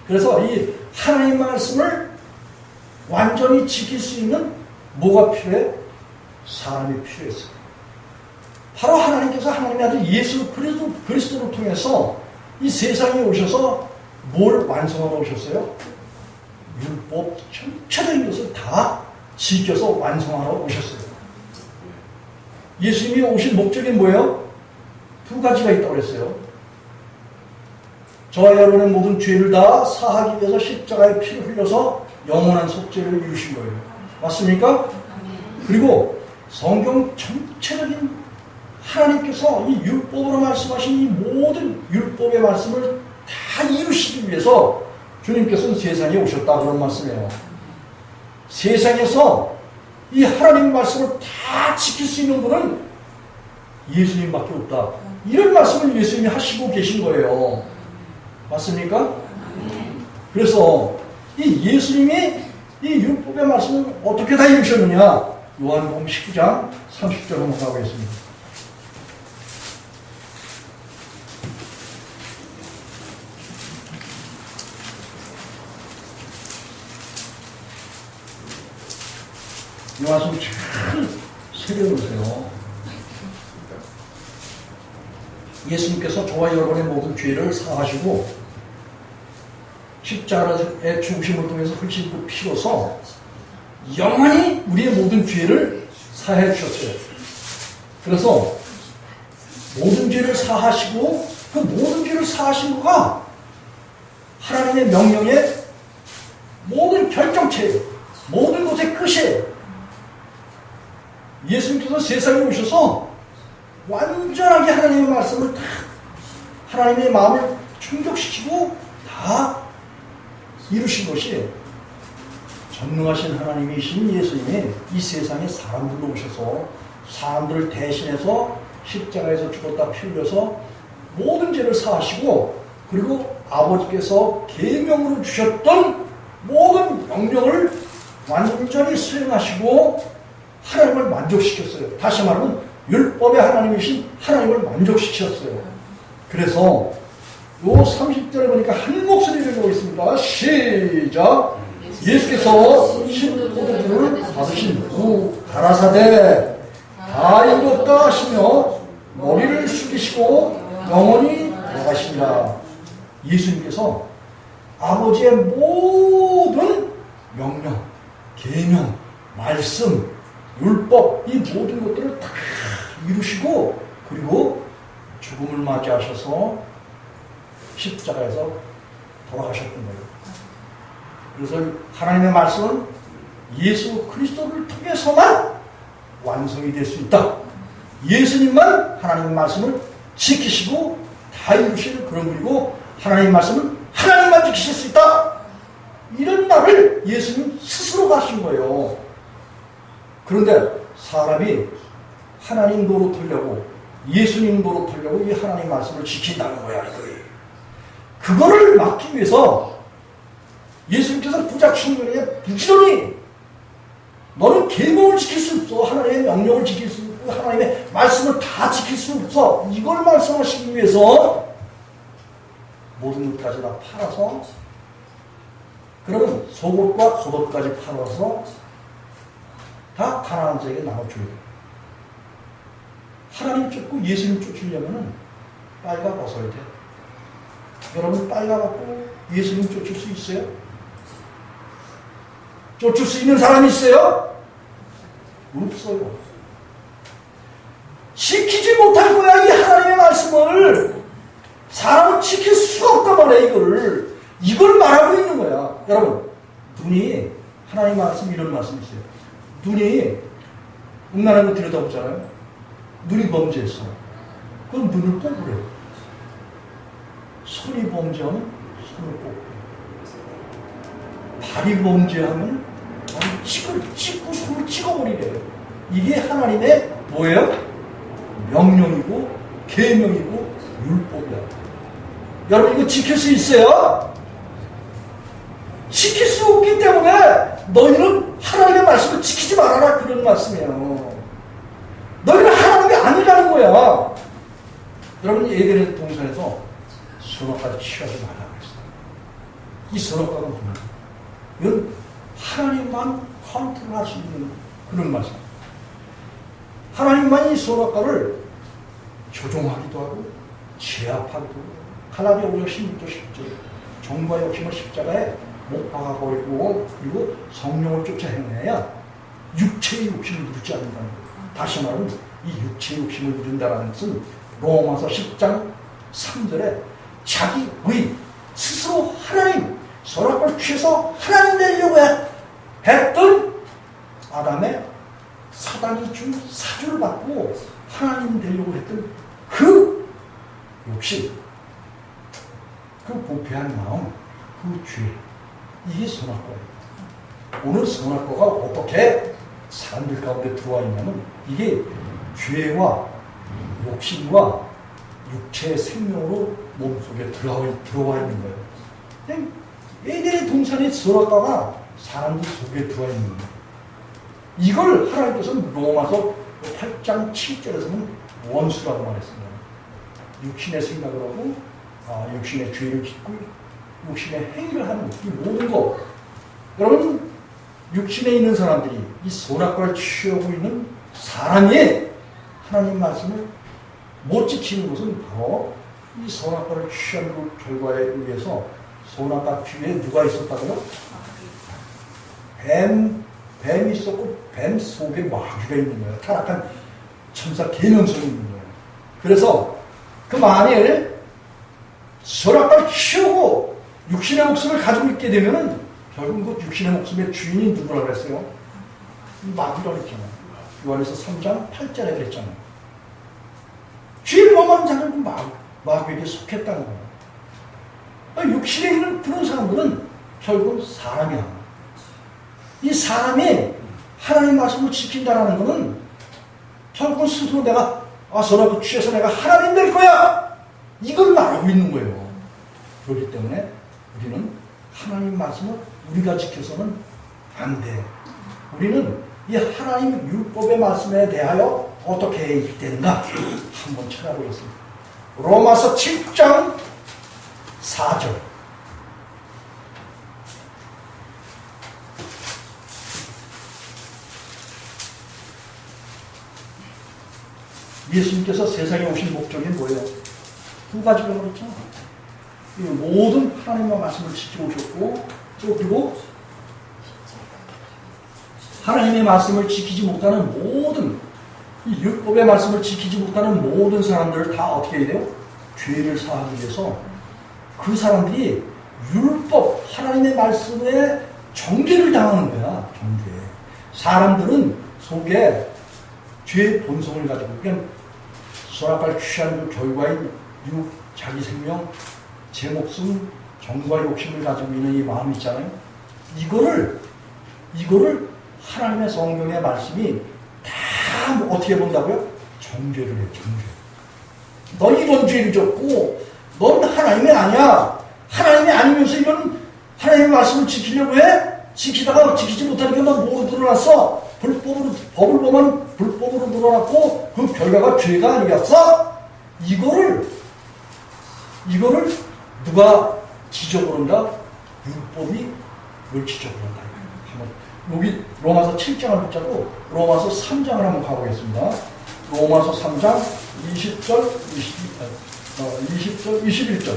그래서 이 하나님 말씀을 완전히 지킬 수 있는 뭐가 필요해? 사람이 필요했어요. 바로 하나님께서 하나님의 아들 예수 그리스도를 통해서 이 세상에 오셔서 뭘 완성하러 오셨어요? 율법 전체적인 것을 다 지켜서 완성하러 오셨어요. 예수님이 오신 목적이 뭐예요? 두 가지가 있다고 그랬어요. 저와 여러분의 모든 죄를 다 사하기 위해서 십자가에 피를 흘려서 영원한 속죄를 이루신 거예요. 맞습니까? 그리고 성경 전체적인 하나님께서 이 율법으로 말씀하신 이 모든 율법의 말씀을 다 이루시기 위해서 주님께서는 세상에 오셨다 그런 말씀이에요. 세상에서 이 하나님 말씀을 다 지킬 수 있는 분은 예수님밖에 없다. 이런 말씀을 예수님이 하시고 계신 거예요. 맞습니까? 그래서 이 예수님이 이 율법의 말씀을 어떻게 다 이루셨느냐? 요한복음 19장 30절 한번 가보겠습니다. 이 말씀 잘 새겨보세요. 예수님께서 저와 여러분의 모든 죄를 사하시고 십자가의 죽으심을 통해서 흘리신 그 피로서 영원히 우리의 모든 죄를 사해 주셨어요. 그래서 모든 죄를 사하시고 그 모든 죄를 사하신 거가 하나님의 명령의 모든 결정체예요. 모든 것의 끝이에요. 예수님께서 세상에 오셔서 완전하게 하나님의 말씀을 다 하나님의 마음을 충족시키고 다 이루신 것이 전능하신 하나님이신 예수님이 이 세상에 사람들로 오셔서 사람들을 대신해서 십자가에서 죽었다 피 흘려서 모든 죄를 사하시고 그리고 아버지께서 계명으로 주셨던 모든 명령을 완전히 수행하시고 하나님을 만족시켰어요. 다시 말하면 율법의 하나님이신 하나님을 만족시켰어요. 그래서 요 30절에 보니까 한 목소리를 읽고 있습니다. 시작! 예수께서 신포도주를 받으신 후 가라사대 다 이뤘다 하시며 머리를 숙이시고 영원히 돌아가시니라. 예수님께서 아버지의 모든 명령 말씀, 율법, 이 모든 것들을 다 이루시고 그리고 죽음을 맞이하셔서 십자가에서 돌아가셨던 거예요. 그래서 하나님의 말씀은 예수 그리스도를 통해서만 완성이 될 수 있다. 예수님만 하나님의 말씀을 지키시고 다 이루시는 그런 분이고 하나님의 말씀은 하나님만 지키실 수 있다. 이런 말을 예수님 스스로 하신 거예요. 그런데 사람이 하나님 노릇하려고 예수님 노릇하려고 이 하나님 말씀을 지킨다는 거야. 그거를 막기 위해서 예수님께서 부작충면에 부지런히 너는 계명을 지킬 수 없어. 하나님의 명령을 지킬 수 없고 하나님의 말씀을 다 지킬 수 없어. 이걸 말씀하시기 위해서 모든 것까지 다 팔아서 그러면 속옷과 겉옷까지 팔아서 다 가난한 자에게 나눠줘야 돼. 하나님 쫓고 예수님 쫓으려면 빨가 벗어야 돼. 여러분 빨가 벗고 예수님 쫓을 수 있어요? 쫓을 수 있는 사람이 있어요? 없어요. 지키지 못할 거야. 이 하나님의 말씀을 사람은 지킬 수가 없단 말이야. 이걸 말하고 있는 거야. 여러분 눈이 하나님 말씀 이런 말씀이 있어요. 눈이 음란한 거 들여다보잖아요. 눈이 범죄했어. 그럼 눈을 뽑으래요. 손이 범죄하면 손을 뽑고 발이 범죄하면 찍고 손을 찍어버리래요. 이게 하나님의 뭐예요? 명령이고 계명이고 율법이야. 여러분 이거 지킬 수 있어요? 지킬 수 없기 때문에 너희는 하나님의 말씀을 지키지 말아라 그런 말씀이에요. 너희는 하나님이 아니라는 거야. 여러분 예전에 동산에서 선악과를 취하지 말라고 했어요. 이 선악과가 뭐냐? 이건 하나님만 컨트롤할 수 있는 그런 말씀. 하나님만 이 선악과를 조종하기도 하고 제압하기도 하고 갈라디아 5장 16절 10절 정과 욕심을 십자가에 못 박아버리고 그리고 성령을 쫓아 행해야 육체의 욕심을 누르지 않는다는 거예요. 다시 말하면 이 육체의 욕심을 누른다는 것은 로마서 10장 3절에 자기 의 스스로 하나님 선악과를 취해서 하나님 되려고 했던 아담의 사단이 준 사주를 받고 하나님 되려고 했던 그 욕심, 그 부패한 마음, 그 죄, 이게 선악과예요. 오늘 선악과가 어떻게 사람들 가운데 들어와 있냐면 이게 죄와 욕심과 육체의 생명으로 몸속에 들어와 있는 거예요. 에덴의 동산의 선악과가 사람들 속에 들어와 있는 거예요. 이걸 하나님께서는 로마서 8장 7절에서는 원수라고 말했습니다. 육신의 생각을 하고 육신의 죄를 짓고 육신의 행위를 하는 이 모든 것. 여러분 육신에 있는 사람들이 이 선악과를 취하고 있는 사람이 하나님 말씀을 못 지키는 것은 바로 이 선악과를 취한 그 결과에 의해서 선악과 뒤에 누가 있었다고요? 뱀이 있었고 뱀 속에 마귀가 있는 거예요. 타락한 천사 계명성이 있는 거예요. 그래서 그 만일 선악과를 취하고 육신의 목숨을 가지고 있게 되면은 결국 그 육신의 목숨의 주인이 누구라고 그랬어요? 마귀라고 했잖아요. 요한에서 3장 8절에 그랬잖아요. 죄를 범한 자는 마귀에게 속했다는 거예요. 육신에 있는 그런 사람들은 결국은 사람이야. 이 사람이 하나님 말씀을 지킨다는 것은 결국은 스스로 내가 선악과 취해서 내가 하나님 될 거야! 이걸 말하고 있는 거예요. 그렇기 때문에 우리는 하나님 말씀을 우리가 지켜서는 안 돼. 우리는 이 하나님 율법의 말씀에 대하여 어떻게 해야 되는가 한번 찾아보겠습니다. 로마서 7장 4절. 예수님께서 세상에 오신 목적이 뭐예요? 두 가지가 그렇죠. 모든 하나님의 말씀을 지키고 오셨고, 또 그리고 하나님의 말씀을 지키지 못하는 모든 이 율법의 말씀을 지키지 못하는 모든 사람들을 다 어떻게 해야 돼요? 죄를 사하기 위해서 그 사람들이 율법, 하나님의 말씀에 정죄를 당하는 거야. 정죄. 사람들은 속에 죄의 본성을 가지고 그냥 선악과를 취하는 그 결과인 육, 자기 생명, 제 목숨, 정과 욕심을 가지고 있는 이 마음이 있잖아요. 이거를 하나님의 성경의 말씀이 다 어떻게 본다고요? 정죄를 해, 정죄. 너 이런 죄를 졌고, 넌 하나님이 아니야. 하나님이 아니면서 이런 하나님의 말씀을 지키려고 해? 지키다가 지키지 못하니까 너 뭐로 드러났어? 법을 보면 불법으로 드러났고, 그 결과가 죄가 아니었어? 이거를 누가 지적을 한다? 율법이 뭘 지적을 한다. 여기 로마서 7장을 붙잡고 로마서 3장을 한번 가보겠습니다. 로마서 3장 20절, 21절.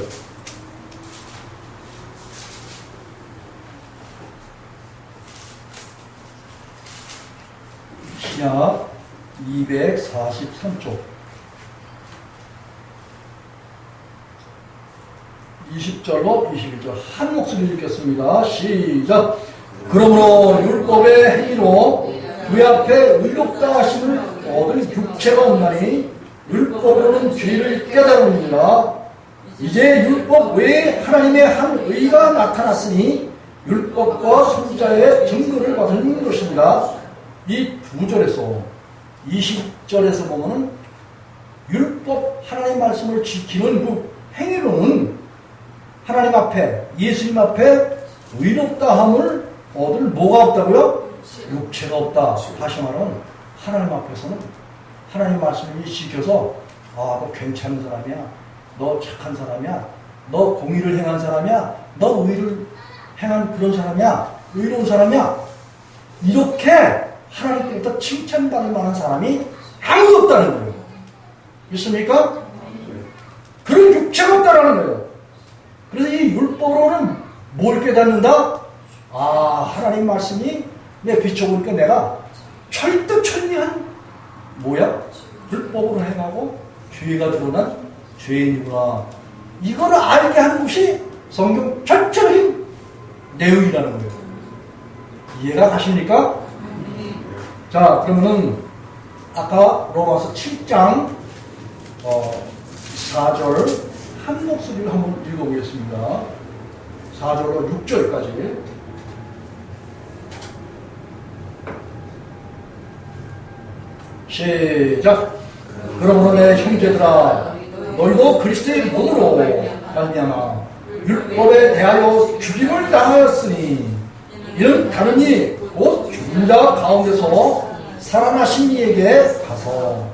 시작 243쪽. 20절로 21절 한 목소리 읽겠습니다. 시작. 그러므로 율법의 행위로 그 앞에 의롭다 하심을 얻은 육체가 없나니 율법으로는 죄를 깨달으니라. 이제 율법 외에 하나님의 한 의가 나타났으니 율법과 선자의 증거를 받은 것입니다. 이 두 절에서 20절에서 보면은 율법 하나님 말씀을 지키는 그 행위로는 하나님 앞에 예수님 앞에 의롭다함을 얻을 뭐가 없다고요? 육체가 없다. 다시 말하면 하나님 앞에서는 하나님 말씀을 지켜서 너 괜찮은 사람이야. 너 착한 사람이야. 너 공의를 행한 사람이야. 너 의를 행한 그런 사람이야. 의로운 사람이야. 이렇게 하나님께부터 칭찬받을 만한 사람이 아무도 없다는 거예요. 믿습니까? 그런 육체가 없다라는 거예요. 그래서 이 율법으로는 뭘 깨닫는다? 하나님 말씀이 내 비춰보니까 내가 철두철미한 뭐야? 율법으로 행하고 죄가 드러난 죄인이구나. 이거를 알게 하는 것이 성경 전체적인 내용이라는 거예요. 이해가 가십니까? 자, 그러면은 아까 로마서 7장 4절 한 목소리를 한번 읽어보겠습니다. 4절로 6절까지. 시작. 그러므로 내 형제들아, 너희도 그리스도의 몸으로 말미암아 율법에 대하여 죽임을 당하였으니 이는 다르니 곧 죽은 자 가운데서 살아나신 이에게 가서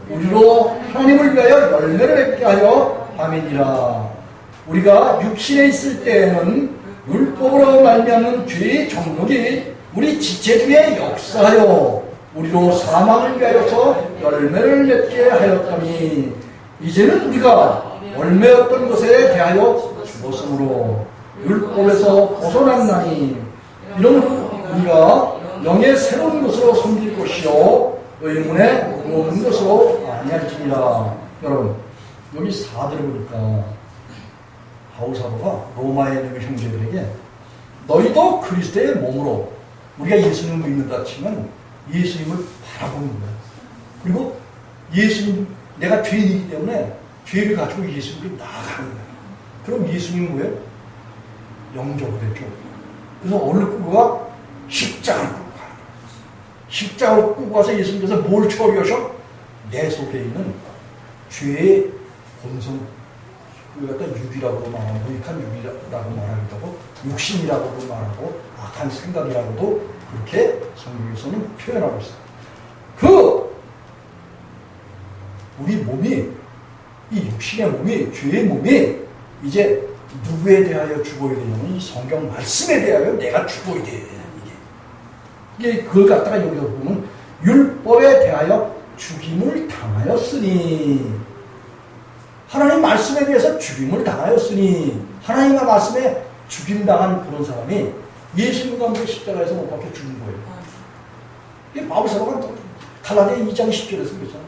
우리로 하나님을 위하여 열매를 맺게 하여 함이니라. 우리가 육신에 있을 때에는 율법으로 말미암는 죄의 정욕이 우리 지체 중에 역사하여 우리로 사망을 위하여서 열매를 맺게 하였더니 이제는 우리가 열매였던 것에 대하여 죽었으므로 율법에서 벗어났나니 이러므로 우리가 영의 새로운 것으로 섬길 것이요 의문에 모든 것으로 아니할지니라. 여러분 여기 4절을 보니까 바울 사도가 로마에 있는 형제들에게 너희도 그리스도의 몸으로, 우리가 예수님을 믿는다 치면 예수님을 바라보는 거야. 그리고 예수님, 내가 죄인이기 때문에 죄를 가지고 예수님을 나아가는 거야. 그럼 예수님은 뭐예요? 영접을 했죠. 그래서 오늘 끌고 가 십자가를 끌고 가. 십자가를 끌고 가서 예수님께서 뭘 처리하셔? 내 속에 있는 죄의 본성, 그걸 갖다 육이라고 말하고, 무익한 육이라고 말하기도 하고, 육신이라고도 말하고, 악한 생각이라고도 그렇게 성경에서는 표현하고 있어요. 우리 몸이, 이 육신의 몸이, 죄의 몸이 이제 누구에 대하여 죽어야 되냐면 이 성경 말씀에 대하여 내가 죽어야 돼. 이게 그걸 갖다가 여기서 보면 율법에 대하여 죽임을 당하였으니, 하나님 말씀에 대해서 죽임을 당하였으니, 하나님의 말씀에 죽임당한 그런 사람이 예수님과 함께 십자가에서 못 박혀 죽은 거예요. 이 바울 사도가 갈라디아 2장 10절에서 그랬잖아.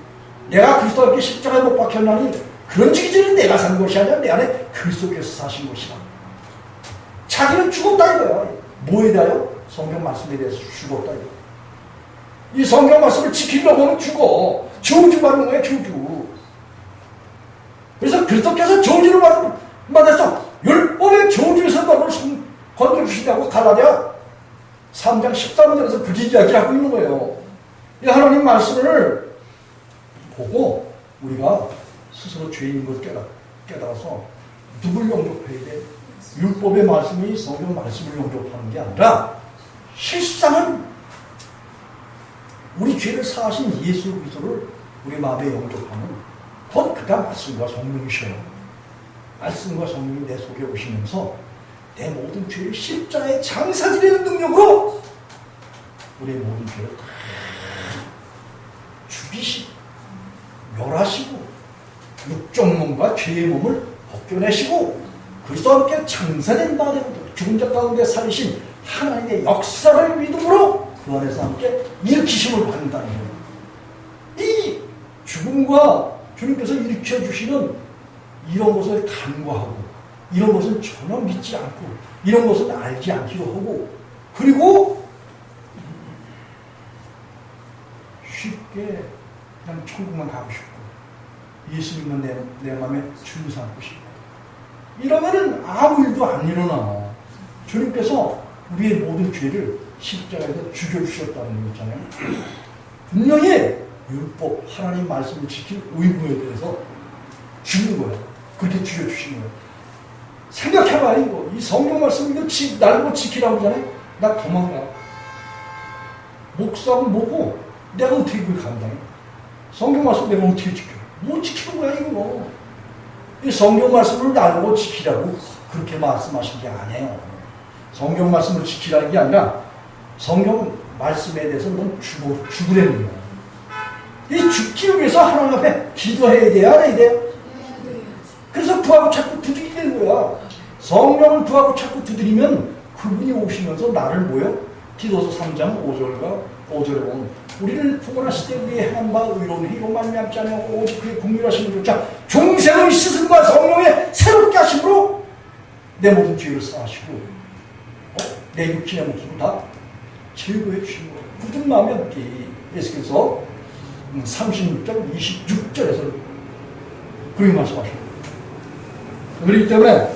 내가 그리스도와 함께 십자가에 못 박혔나니 그런 지기전에 내가 산 것이 아니라 내 안에 그리스도께서 사신 것이다. 자기는 죽었다 이거야. 뭐에 대하여? 성경 말씀에 대해서 죽었다 이거야. 이 성경 말씀을 지키려고 하면 죽어. 저주받는 거야, 저주. 그래서 그리스도께서 저주를 받아서 율법의 저주에서 너를 건져주시냐고 갈라디아 3장 13절에서 그렇게 이야기하고 있는 거예요. 이 하나님 말씀을 보고 우리가 스스로 죄인인 것을 깨달아서 누굴 영접해야 돼? 율법의 말씀이 성경 말씀을 영접하는 게 아니라 실상은 우리 죄를 사하신 예수 그리스도를 우리 마음에 영접하는 곧 그가 말씀과 성령이셔요. 말씀과 성령이 내 속에 오시면서 내 모든 죄를 십자가에 장사지려는 능력으로 우리의 모든 죄를 다 죽이시고 멸하시고 육적 몸과 죄의 몸을 벗겨내시고 그리스도와 함께 장사된 바 되고 죽은 자 가운데 살리신 하나님의 역사를 믿음으로 그 안에서 함께 일으키심을 받는다는 거예요. 이 죽음과 주님께서 일으켜주시는 이런 것을 간과하고 이런 것은 전혀 믿지 않고 이런 것은 알지 않기로 하고 그리고 쉽게 그냥 천국만 가고 싶고 예수님은 내 마음에 주님 삼고 싶고 이러면은 아무 일도 안 일어나. 주님께서 우리의 모든 죄를 십자가에서 죽여주셨다는 거 있잖아요. 분명히 율법, 하나님 말씀을 지킬 의무에 대해서 죽는 거야. 그렇게 죽여주신 거야. 생각해봐, 이거. 이 성경 말씀 이거 날고 지키라고 하잖아요. 나 도망가. 목사하고 뭐고 내가 어떻게 그걸 감당해? 성경 말씀 내가 어떻게 지켜? 못 지키는 거야, 이거. 이 성경 말씀을 날고 지키라고 그렇게 말씀하신 게 아니에요. 성경 말씀을 지키라는 게 아니라 성경 말씀에 대해서 넌 죽으라는 거야. 이 죽기 위해서 하나님 앞에 기도해야 돼야 안 해야 돼요? 그래서 구하고 자꾸 두드리게 되는 거야. 성령을 구하고 자꾸 두드리면 그분이 오시면서 나를 뭐요? 디도서 3장 5절에 보면 우리를 구원하실 때 우리의 행한 바 의로운 희로 말미암지 않고 오직 그의 국률하심을 쫓아 중생의 씻음과 성령의 새롭게 하심으로 내 모든 죄를 사하시고 내 육신의 목숨을 다 제거해 주신 거예요. 굳은 마음이 없기. 예수께서 36장 26절에서 그렇게 말씀하십니다. 그렇기 때문에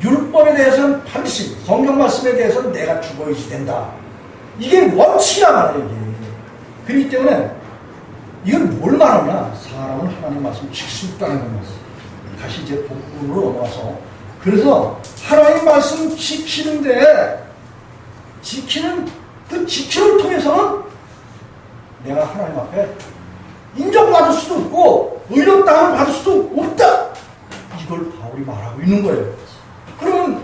율법에 대해서는 반드시 성경 말씀에 대해서는 내가 죽어야지 된다. 이게 원칙이란 말이에요. 이게. 그렇기 때문에 이건 뭘 말하냐? 사람은 하나님 말씀을 지킬 수 있다는 겁니다. 다시 이제 본문으로 넘어와서 그래서 하나님 말씀 지키는데 지키는 그 지키를 통해서는 내가 하나님 앞에 인정받을 수도 없고 의롭다함을 받을 수도 없다. 이걸 바울이 말하고 있는 거예요. 그러면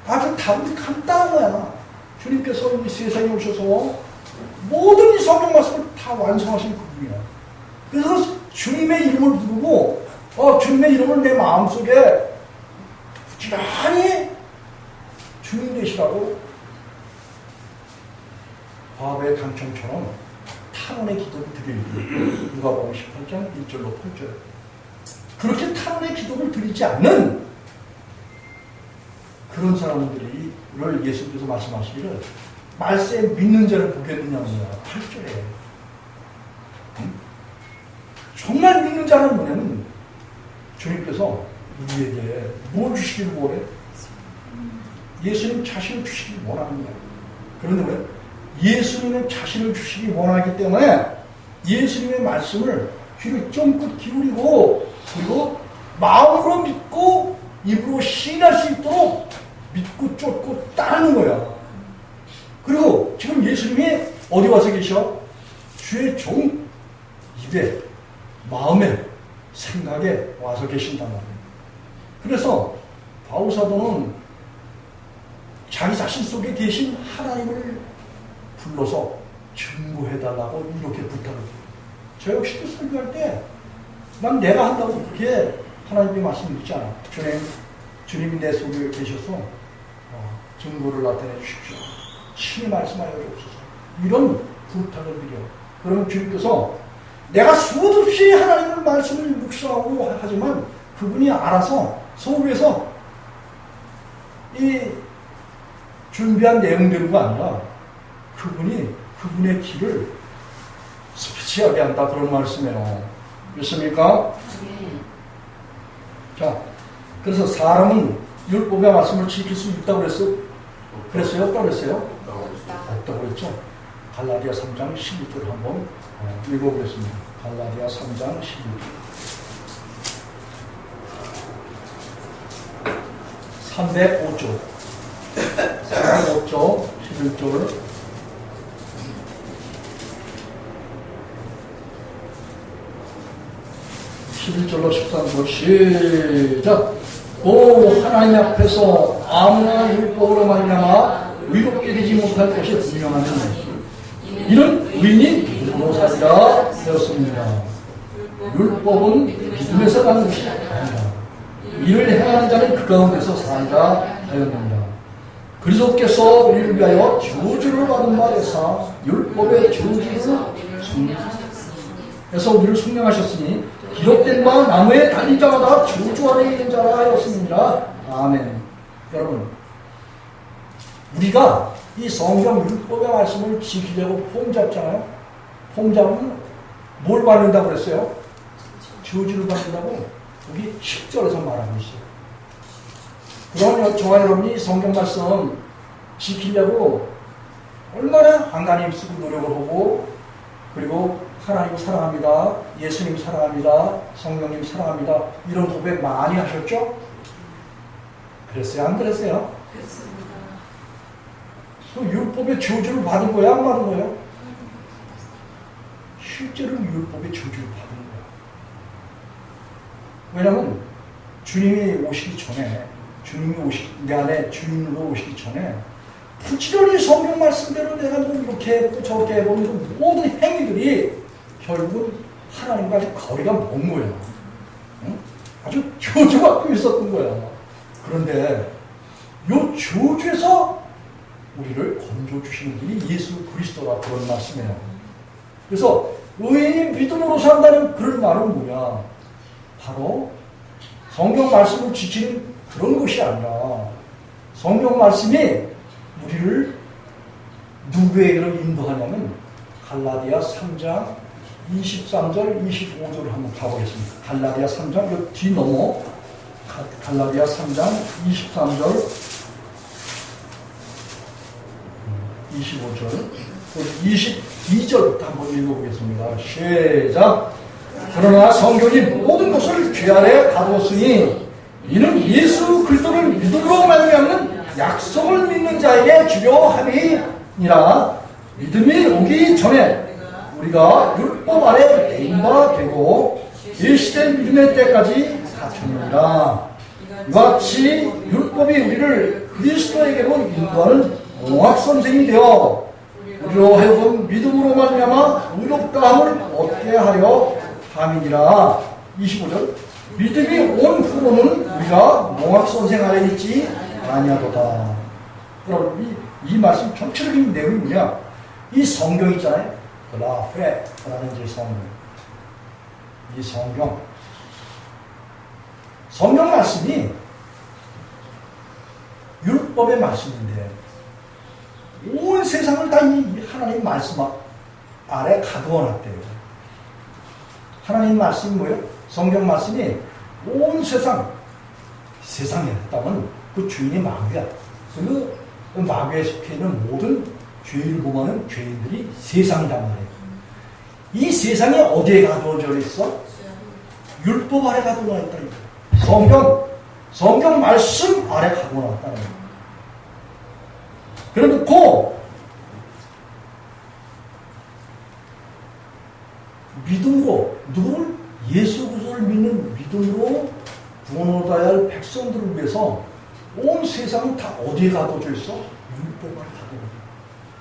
아주 답이 간단한 거야. 주님께서 이 세상에 오셔서 모든 이 성경 말씀을 다 완성하신 그분이야. 그래서 주님의 이름을 부르고 주님의 이름을 내 마음속에 부지런히 주님 되시라고 과거의 강청처럼 탄원의 기도를 드리는 누가복음 18장 1절로 8절. 그렇게 탄원의 기도를 드리지 않는 그런 사람들을 예수께서 말씀하시기를 말세에 믿는 자를 보겠느냐는 거야. 8절에. 응? 정말 믿는 자는 뭐냐면 주님께서 우리에게 뭘 주시기를 원해? 예수님 자신을 주시기 원하는 거야. 그런데 왜? 예수님의 자신을 주시기 원하기 때문에 예수님의 말씀을 귀를 쫑긋 기울이고 그리고 마음으로 믿고 입으로 시인할 수 있도록 믿고 쫓고 따르는 거야. 그리고 지금 예수님이 어디 와서 계셔? 주의 종 입에 마음에 생각에 와서 계신단 말이에요. 그래서 바울 사도는 자기 자신 속에 계신 하나님을 불러서 증거해달라고 이렇게 부탁을 해요. 저 역시도 설교할 때 난 내가 한다고 그렇게 하나님께 말씀 듣지 않아. 주님이 내 속에 계셔서 증거를 나타내 주십시오. 친히 말씀하여 주옵소서. 이런 부탁을 드려. 그러면 주님께서 내가 수도 없이 하나님의 말씀을 묵상하고 하지만 그분이 알아서 서울에서 이 준비한 내용대로가 아니라 그분이 그분의 길을 스피치하게 한다. 그런 말씀이에요. 믿습니까? 자, 그래서 사람은 율법의 말씀을 지킬 수 있다고 그랬어요? 그랬어요? 없다고 그랬어요? 없다고 그랬죠? 갈라디아 3장 16절 한번 읽어보겠습니다. 갈라디아 3장 16절. 305조 305조 11절 11절로 13절 시작. 또 하나님 앞에서 아무나 율법으로 말미암아 의롭게 되지 못할 것이 분명하니 이는 의인이 믿음으로 살리라 되었습니다. 율법은 믿음에서 나는 것이 아니다. 이를 행하는 자는 그 가운데서 살리라 하였느니라. 그리스도께서 우리를 위하여 저주를 받은 바 되사 율법의 저주를 해서 우리를 숙명하셨으니 기록된 바 나무에 달린 자마다 저주 아래 있는 자라 하였습니다. 아멘. 여러분, 우리가 이 성경 율법의 말씀을 지키려고 폼 잡잖아요. 폼 잡으면 뭘 받는다고 그랬어요? 저주를 받는다고 여기 10절에서 말하고 있어요. 그러면 저와 여러분이 성경 말씀 지키려고 얼마나 안간힘 쓰고 노력을 하고 그리고 하나님 사랑합니다. 예수님 사랑합니다. 성령님 사랑합니다. 이런 고백 많이 하셨죠? 그랬어요? 안 그랬어요? 그렇습니다. 그 율법의 저주를 받은 거야? 안 받은 거예요? 실제로 율법의 저주를 받은 거야. 왜냐하면 주님이 오시기 전에 내 안에 주님으로 오시기 전에 부지런히 성경 말씀대로 내가 뭐 이렇게 했고 저렇게 해보면 모든 행위들이 결국은 하나님과 아주 거리가 먼 거야. 응? 아주 저주받고 있었던 거야. 그런데 이 저주에서 우리를 건져주시는 분이 예수 그리스도라 그런 말씀이에요. 그래서 의인이 믿음으로 산다는 그런 말은 뭐냐? 바로 성경 말씀을 지키는 그런 것이 아니라 성경 말씀이 우리를 누구에게로 인도하냐면 갈라디아 3장 23절 25절을 한번 가보겠습니다. 갈라디아 3장 뒤 넘어 갈라디아 3장 23절 25절 22절부터 한번 읽어보겠습니다. 시작. 그러나 성경이 모든 것을 죄 아래 가두었으니 이는 예수 그리스도를 믿음으로 말미암는 약속을 믿는 자에게 주려함이니라. 믿음이 오기 전에 우리가 율법 아래 매인바 되고 일시된 믿음의 때까지 갖췄느니라. 이와 같이 율법이 우리를 그리스도에게로 인도하는 몽학선생이 되어 우리로 하여금 믿음으로 말미암아 의롭다함을 얻게 하려 함이니라. 25절. 믿음이 온 후로는 우리가 몽학선생 아래 있지 아니하도다. 여러분, 이 말씀 전체적인 내용이 뭐냐? 이 성경 있잖아요. 라페라는 이 성경. 이 성경 말씀이 율법의 말씀인데 온 세상을 다 이 하나님 말씀 아래 가두어 놨대요. 하나님 말씀이 뭐예요? 성경 말씀이 온 세상에 했다면 그 주인이 마귀야. 그 마귀에 속해 있는 모든 죄를 범하는 죄인들이 세상이란 말이에요. 이 세상이 어디에 가두어져 있어? 율법 아래 가두어 있다. 성경 말씀 아래 가두어 놨다는 거예요. 그래놓고 믿음으로 누구를 예수 그리스도를 믿는 믿음으로 구원 얻어야 할 백성들을 위해서 온 세상은 다 어디에 가둬져 있어? 율법 아래 가둬져.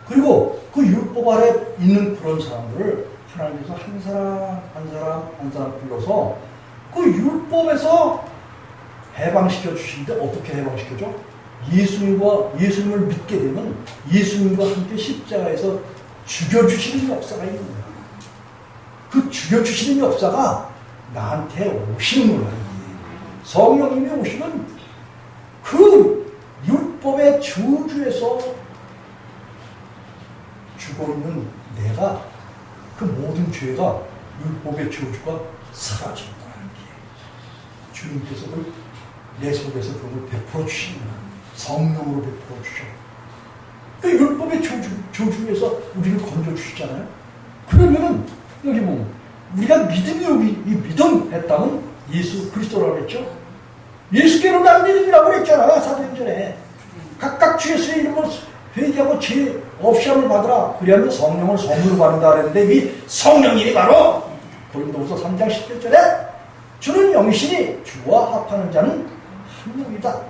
그리고 그 율법 아래 있는 그런 사람들을 하나님께서 한 사람 불러서 그 율법에서 해방시켜 주시는데 어떻게 해방시켜줘? 예수님을 믿게 되면 예수님과 함께 십자가에서 죽여주시는 역사가 있는 거야. 그 죽여주시는 역사가 나한테 오시는 거야. 성령님이 오시면 그 율법의 저주에서 죽어있는 내가 그 모든 죄가 율법의 저주가 사라지는 거야. 주님께서 내 속에서 그걸 베풀어 주시는 거야. 성령으로 베풀어 주셔. 그 율법의 저주에서 우리를 건져 주시잖아요. 그러면은 여기 보면 우리가 믿음이 여기 이 믿음 했다면 예수 그리스도라고 했죠. 예수께로 난 믿음이라고 그랬잖아. 사도행전에 각각 주 예수의 이름으로 회개하고 죄 없이 함을 받으라. 그리하면 성령을 선물로 받는다 그랬는데 이 성령님이 바로 고린도후서 3장 17절에 주는 영신이 주와 합하는 자는 한 명이다.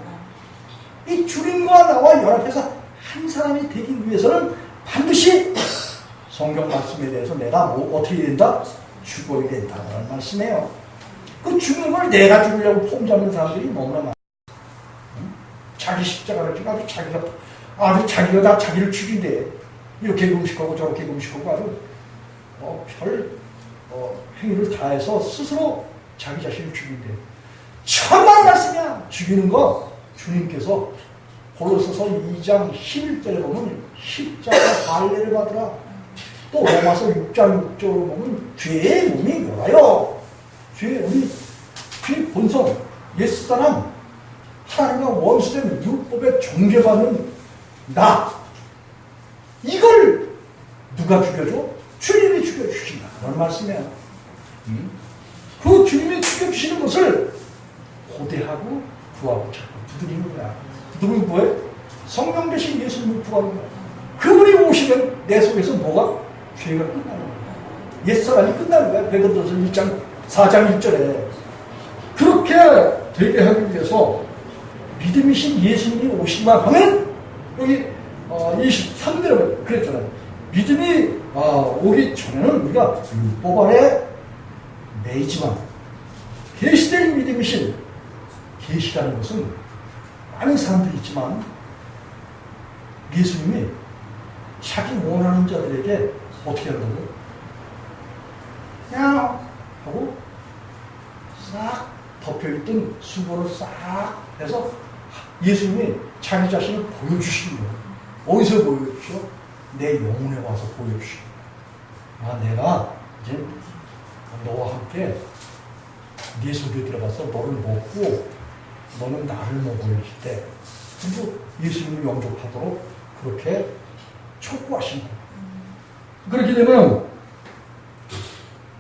이 주님과 나와 연합해서 한 사람이 되기 위해서는 반드시 성경 말씀에 대해서 내가 어떻게 된다? 죽어야 된다는 말씀이에요. 그 죽는 걸 내가 죽으려고 폼 잡는 사람들이 너무나 많아. 자기 십자가를 지고 아주 자기가 다 자기를 죽인대. 이렇게 금식하고 저렇게 금식하고 아주 별 행위를 다해서 스스로 자기 자신을 죽인대. 천만 말씀이야. 죽이는 거 주님께서 골로새서 2장 11절에 보면 십자가 할례를 받으라. 또 로마서 6장 6절에 보면 죄의 몸이 뭐라요? 죄의 본성, 옛사람, 하나님과 원수된 율법에 정죄받는 나. 이걸 누가 죽여줘? 주님이 죽여주신다. 그런 말씀이에요. 그 주님이 죽여주시는 것을 고대하고 구하고 자꾸 두드리는 거야. 두드리는 뭐예요? 성령 대신 예수님을 구하는 거야. 그분이 오시면 내 속에서 뭐가? 죄가 끝나는 거야. 옛사람이 끝나는 거야. 베드로전서 1장 4장 1절에. 그렇게 되게 하기 위해서 믿음이신 예수님이 오시기만 하면 여기 23절에 그랬잖아요. 믿음이 오기 전에는 우리가 율법 아래 매이지만 계시된 믿음이신 계시라는 것은 많은 사람들이 있지만 예수님이 자기 원하는 자들에게 어떻게 한다고요? 야 하고 싹 덮여있던 수고를 싹 해서 예수님이 자기 자신을 보여주시는 거예요. 어디서 보여주셔? 내 영혼에 와서 보여주시고, 내가 이제 너와 함께 네 속에 들어가서 너를 먹고 너는 나를 먹어야지 때 그리고 예수님을 영접하도록 그렇게 촉구하신 거예요. 그렇게 되면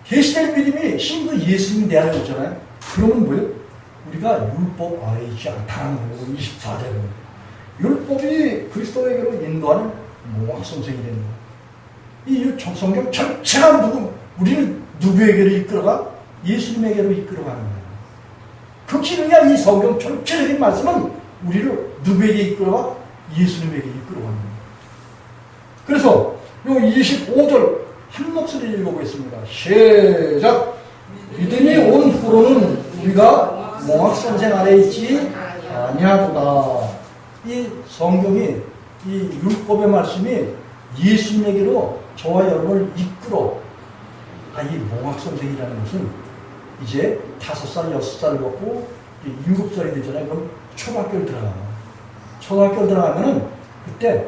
계시된 믿음이 신그 예수님이 내 안에 있잖아요. 그러면 뭐예요? 우리가 율법 아래 있지 않다는 거예요. 24절은. 율법이 그리스도에게로 인도하는 모학선생이 되는 거예요. 이 성경 전체가 우리를 누구에게로 이끌어가? 예수님에게로 이끌어가는 거예요. 그 기능이야. 이 성경 전체적인 말씀은 우리를 누구에게 이끌어가? 예수님에게 이끌어가는 거예요. 그래서 요 25절 한 목소리 읽어보겠습니다. 시작! 믿음이 온 후로는 우리가 몽학선생 아래 있지 아니하도다. 이 성경이 이 율법의 말씀이 예수님에게로 저와 여러분을 이끌어. 이 몽학선생이라는 것은 이제 5살, 6살 먹고 7살이 되잖아요. 그럼 초등학교를 들어가요. 초등학교를 들어가면은 그때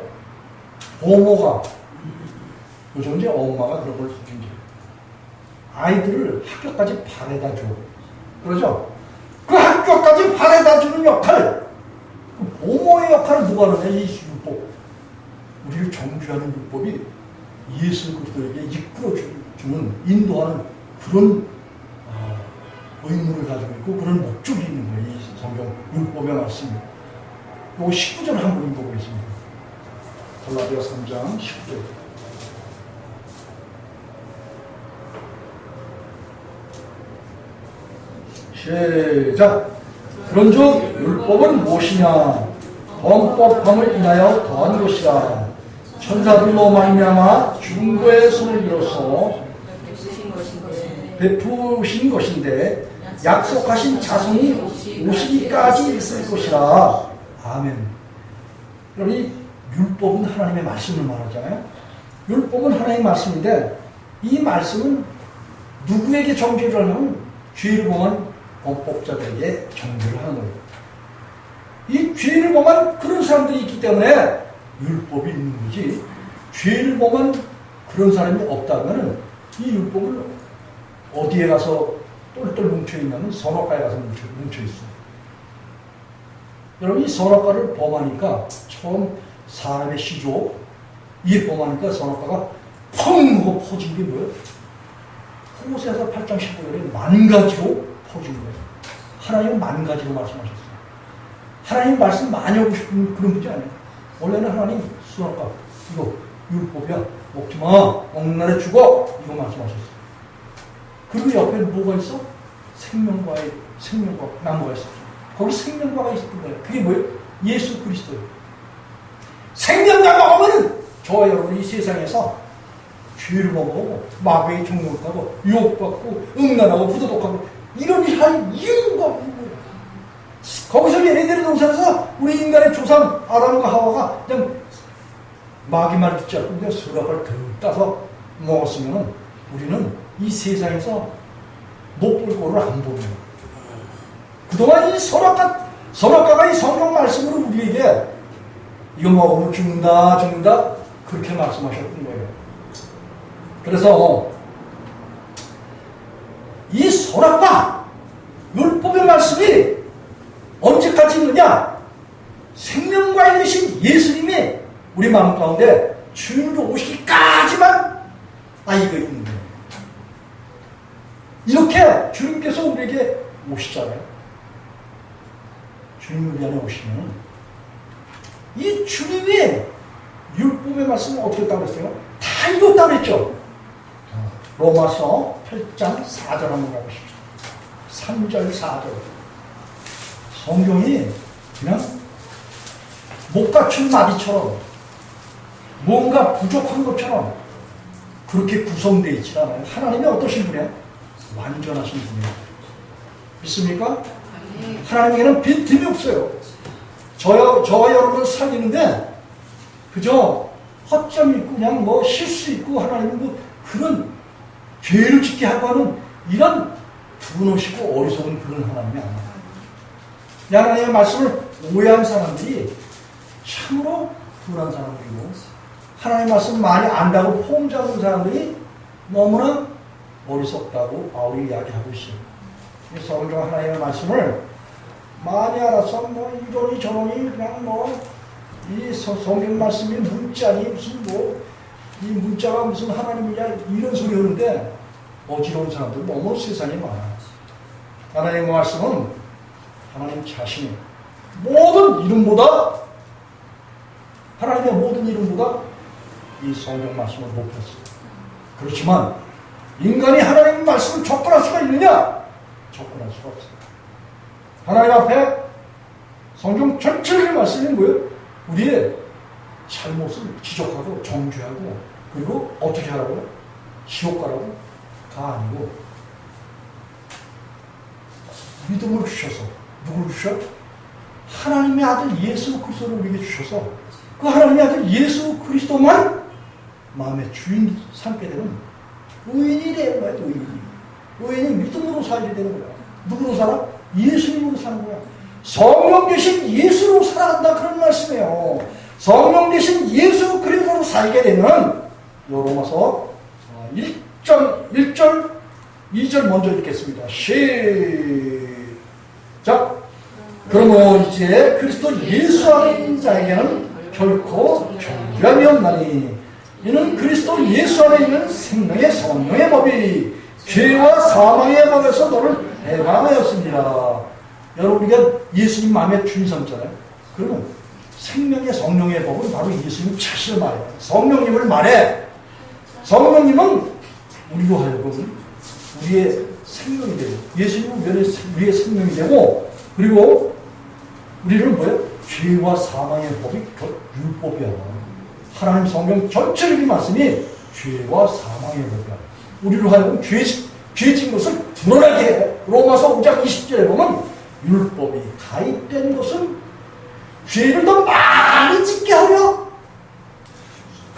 부모가 요즘 이제 엄마가 그런 걸 이제 아이들을 학교까지 바래다 줘. 그러죠? 그 학교까지 바래다 주는 역할, 그 부모의 역할을 누가 하느냐? 이 율법. 우리를 정죄하는 율법이 예수 그리스도에게 이끌어주는, 인도하는 그런 의무를 가지고 있고 그런 목적이 있는 거예요. 이 성경 율법의 말씀이. 요거 19절 한번 읽어보겠습니다. 갈라디아 3장 19절. 시작! 그런즉 율법은 무엇이냐? 범법함을 인하여 더한 것이라. 천사들로 말미암아 중도의 손을 빌어서 베푸신 것인데 약속하신 자손이 오시기까지 있을 것이라. 아멘. 여러분, 이 율법은 하나님의 말씀을 말하잖아요. 율법은 하나님의 말씀인데 이 말씀은 누구에게 정죄를 하냐면 죄를 범한 범법자들에게 정죄를 하는 거예요. 이 죄를 범한 그런 사람들이 있기 때문에 율법이 있는 거지, 죄를 범한 그런 사람이 없다면 이 율법을 어디에 가서 똘똘 뭉쳐있냐면 선악과에 가서 뭉쳐있어요. 여러분, 이 선악과를 범하니까 처음 사람의 시조 이게 범하니까 선악과가 펑 하고 퍼진 게 뭐예요? 호세아서 8장 15절에 만 가지로 퍼진 거예요. 하나님은 만 가지로 말씀하셨어요. 하나님 말씀 많이 하고 싶은 그런 분이 아니에요. 원래는 하나님 선악과 이거 율법이야, 먹지 마, 먹는 날에 죽어, 이거 말씀하셨어요. 그리고 옆에 뭐가 있어? 생명과 나무가 있었죠. 거기 생명과가 있었던 거예요. 그게 뭐예요? 예수 그리스도예요. 생명과 먹으면 저와 여러분이 이 세상에서 죄를 먹고 마귀의 종로를 하고 유혹받고 음란하고 부도덕하고 이런 일 할 이유가 없는 거예요. 거기서 예레미야 동산에서 우리 인간의 조상 아담과 하와가 그냥 마귀 말 듣지 않고 그냥 수락을 따서 먹었으면 우리는 이 세상에서 못 볼 거를 안 보는 거예요. 그동안 이 선악과가 이 성경 말씀으로 우리에게 이거 먹으면 죽는다 그렇게 말씀하셨던 거예요. 그래서 이 선악과 율법의 말씀이 언제까지 있느냐? 생명과인 되신 예수님이 우리 마음 가운데 주님으로 오시기까지만 이거 있는 거예요. 이렇게 주님께서 우리에게 오시잖아요. 주님 우리 안에 오시면 이 주님이 율법의 말씀을 어떻게 했다고 했어요? 다 읽었다고 그랬죠. 로마서 8장 4절 한번 가보십시오. 3절 4절. 성경이 그냥 못 갖춘 나비처럼 뭔가 부족한 것처럼 그렇게 구성되어 있지 않아요. 하나님이 어떠신 분이에요? 완전하신 분이에요. 믿습니까? 하나님에게는 빈틈이 없어요. 저와 여러분을 살리는데 그저 허점이 있고 그냥 뭐 실수 있고 하나님은 뭐 그런 죄를 짓게 하고 하는 이런 분노시고 어리석은 그런 하나님이 아니에요. 하나님의 말씀을 오해한 사람들이 참으로 불안한 사람들이고 하나님의 말씀을 많이 안다고 폼 잡은 사람들이 너무나 어리석다고 바울이 이야기하고 있어요. 성경 하나님의 말씀을 많이 알아서 뭐 이러니 저러니 그냥 뭐 이 성경 말씀이 문자니 무슨 뭐 이 문자가 무슨 하나님이냐 이런 소리 하는데 어지러운 사람들 너무 세상에 많아. 하나님의 말씀은 하나님 자신이 모든 이름보다 하나님의 모든 이름보다 이 성경 말씀을 높였어요. 그렇지만 인간이 하나님의 말씀을 접근할 수가 있느냐? 접근할 수가 없어요. 하나님 앞에 성경 전체의 말씀이 뭐예요? 우리의 잘못을 지적하고 정죄하고 그리고 어떻게 하라고요? 지옥 가라고? 가 아니고 믿음을 주셔서 누구를 주셔? 하나님의 아들 예수 그리스도를 우리에게 주셔서 그 하나님의 아들 예수 그리스도만 마음의 주인 삼게 되는 의인이 되는 거야. 의인이 믿음으로 살게 되는 거야. 누구로 살아? 예수님으로 사는 거야. 성령 대신 예수로 살아간다 그런 말씀이에요. 성령 대신 예수 그리스도로 살게 되면 로마서 1절 2절 먼저 읽겠습니다. 시작. 그러므로 이제 그리스도 예수 안에 있는 자에게는 결코 정죄함이 없나니 이는 그리스도 예수 안에 있는 생명의 성령의 법이 죄와 사망의 법에서 너를 해방하였습니다. 여러분 우리가 예수님 마음에 주인 삼잖아요. 그러면 생명의 성령의 법은 바로 예수님 자신을 말해요. 성령님을 말해. 성령님은 우리로 하여금 우리의 생명이 되고 예수님은 우리의 생명이 되고 그리고 우리는 뭐예요? 죄와 사망의 법이 율법이야. 하나님 성경 전체적인 말씀이 죄와 사망의 법이야. 우리로 하여금 죄진 것을 드러나게 해. 로마서 5장 20절에 보면 율법이 가입된 것은 죄를 더 많이 짓게 하려.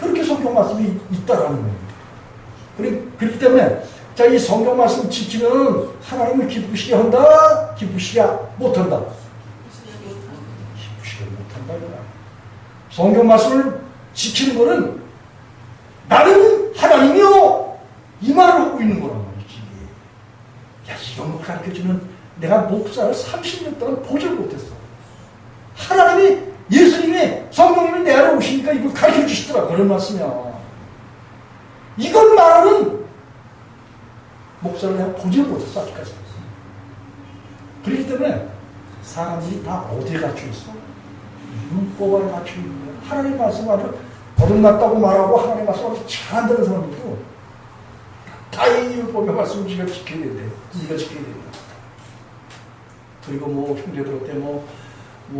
그렇게 성경은 성경 말씀이 있다라는 거예요. 그렇기 때문에 자, 이 성경 말씀 지키면 하나님을 기쁘시게 한다, 기쁘시게 못한다. 기쁘시게 못한다. 성경 말씀을 지키는 것은 나는 하나님이요 이 말을 하고 있는 거란 말이지. 야, 이런 거 가르쳐주는 내가 목사를 30년 동안 보질 못했어. 하나님이, 예수님이, 성령님이 내 안에 오시니까 이걸 가르쳐 주시더라. 그런 말씀이야. 이걸 말하는 목사를 내가 보질 못했어, 아직까지. 그렇기 때문에 사람들이 다 어디에 갇혀 있어? 율법 안에 갇혀 있는 거야. 하나님 말씀을 거듭났다고 말하고 하나님 말씀을 잘한다는 사람들도 다 이 율법의 말씀을 우리가 지켜야 된대. 우리가 지켜야 된다. 그리고 뭐 형제들한테 뭐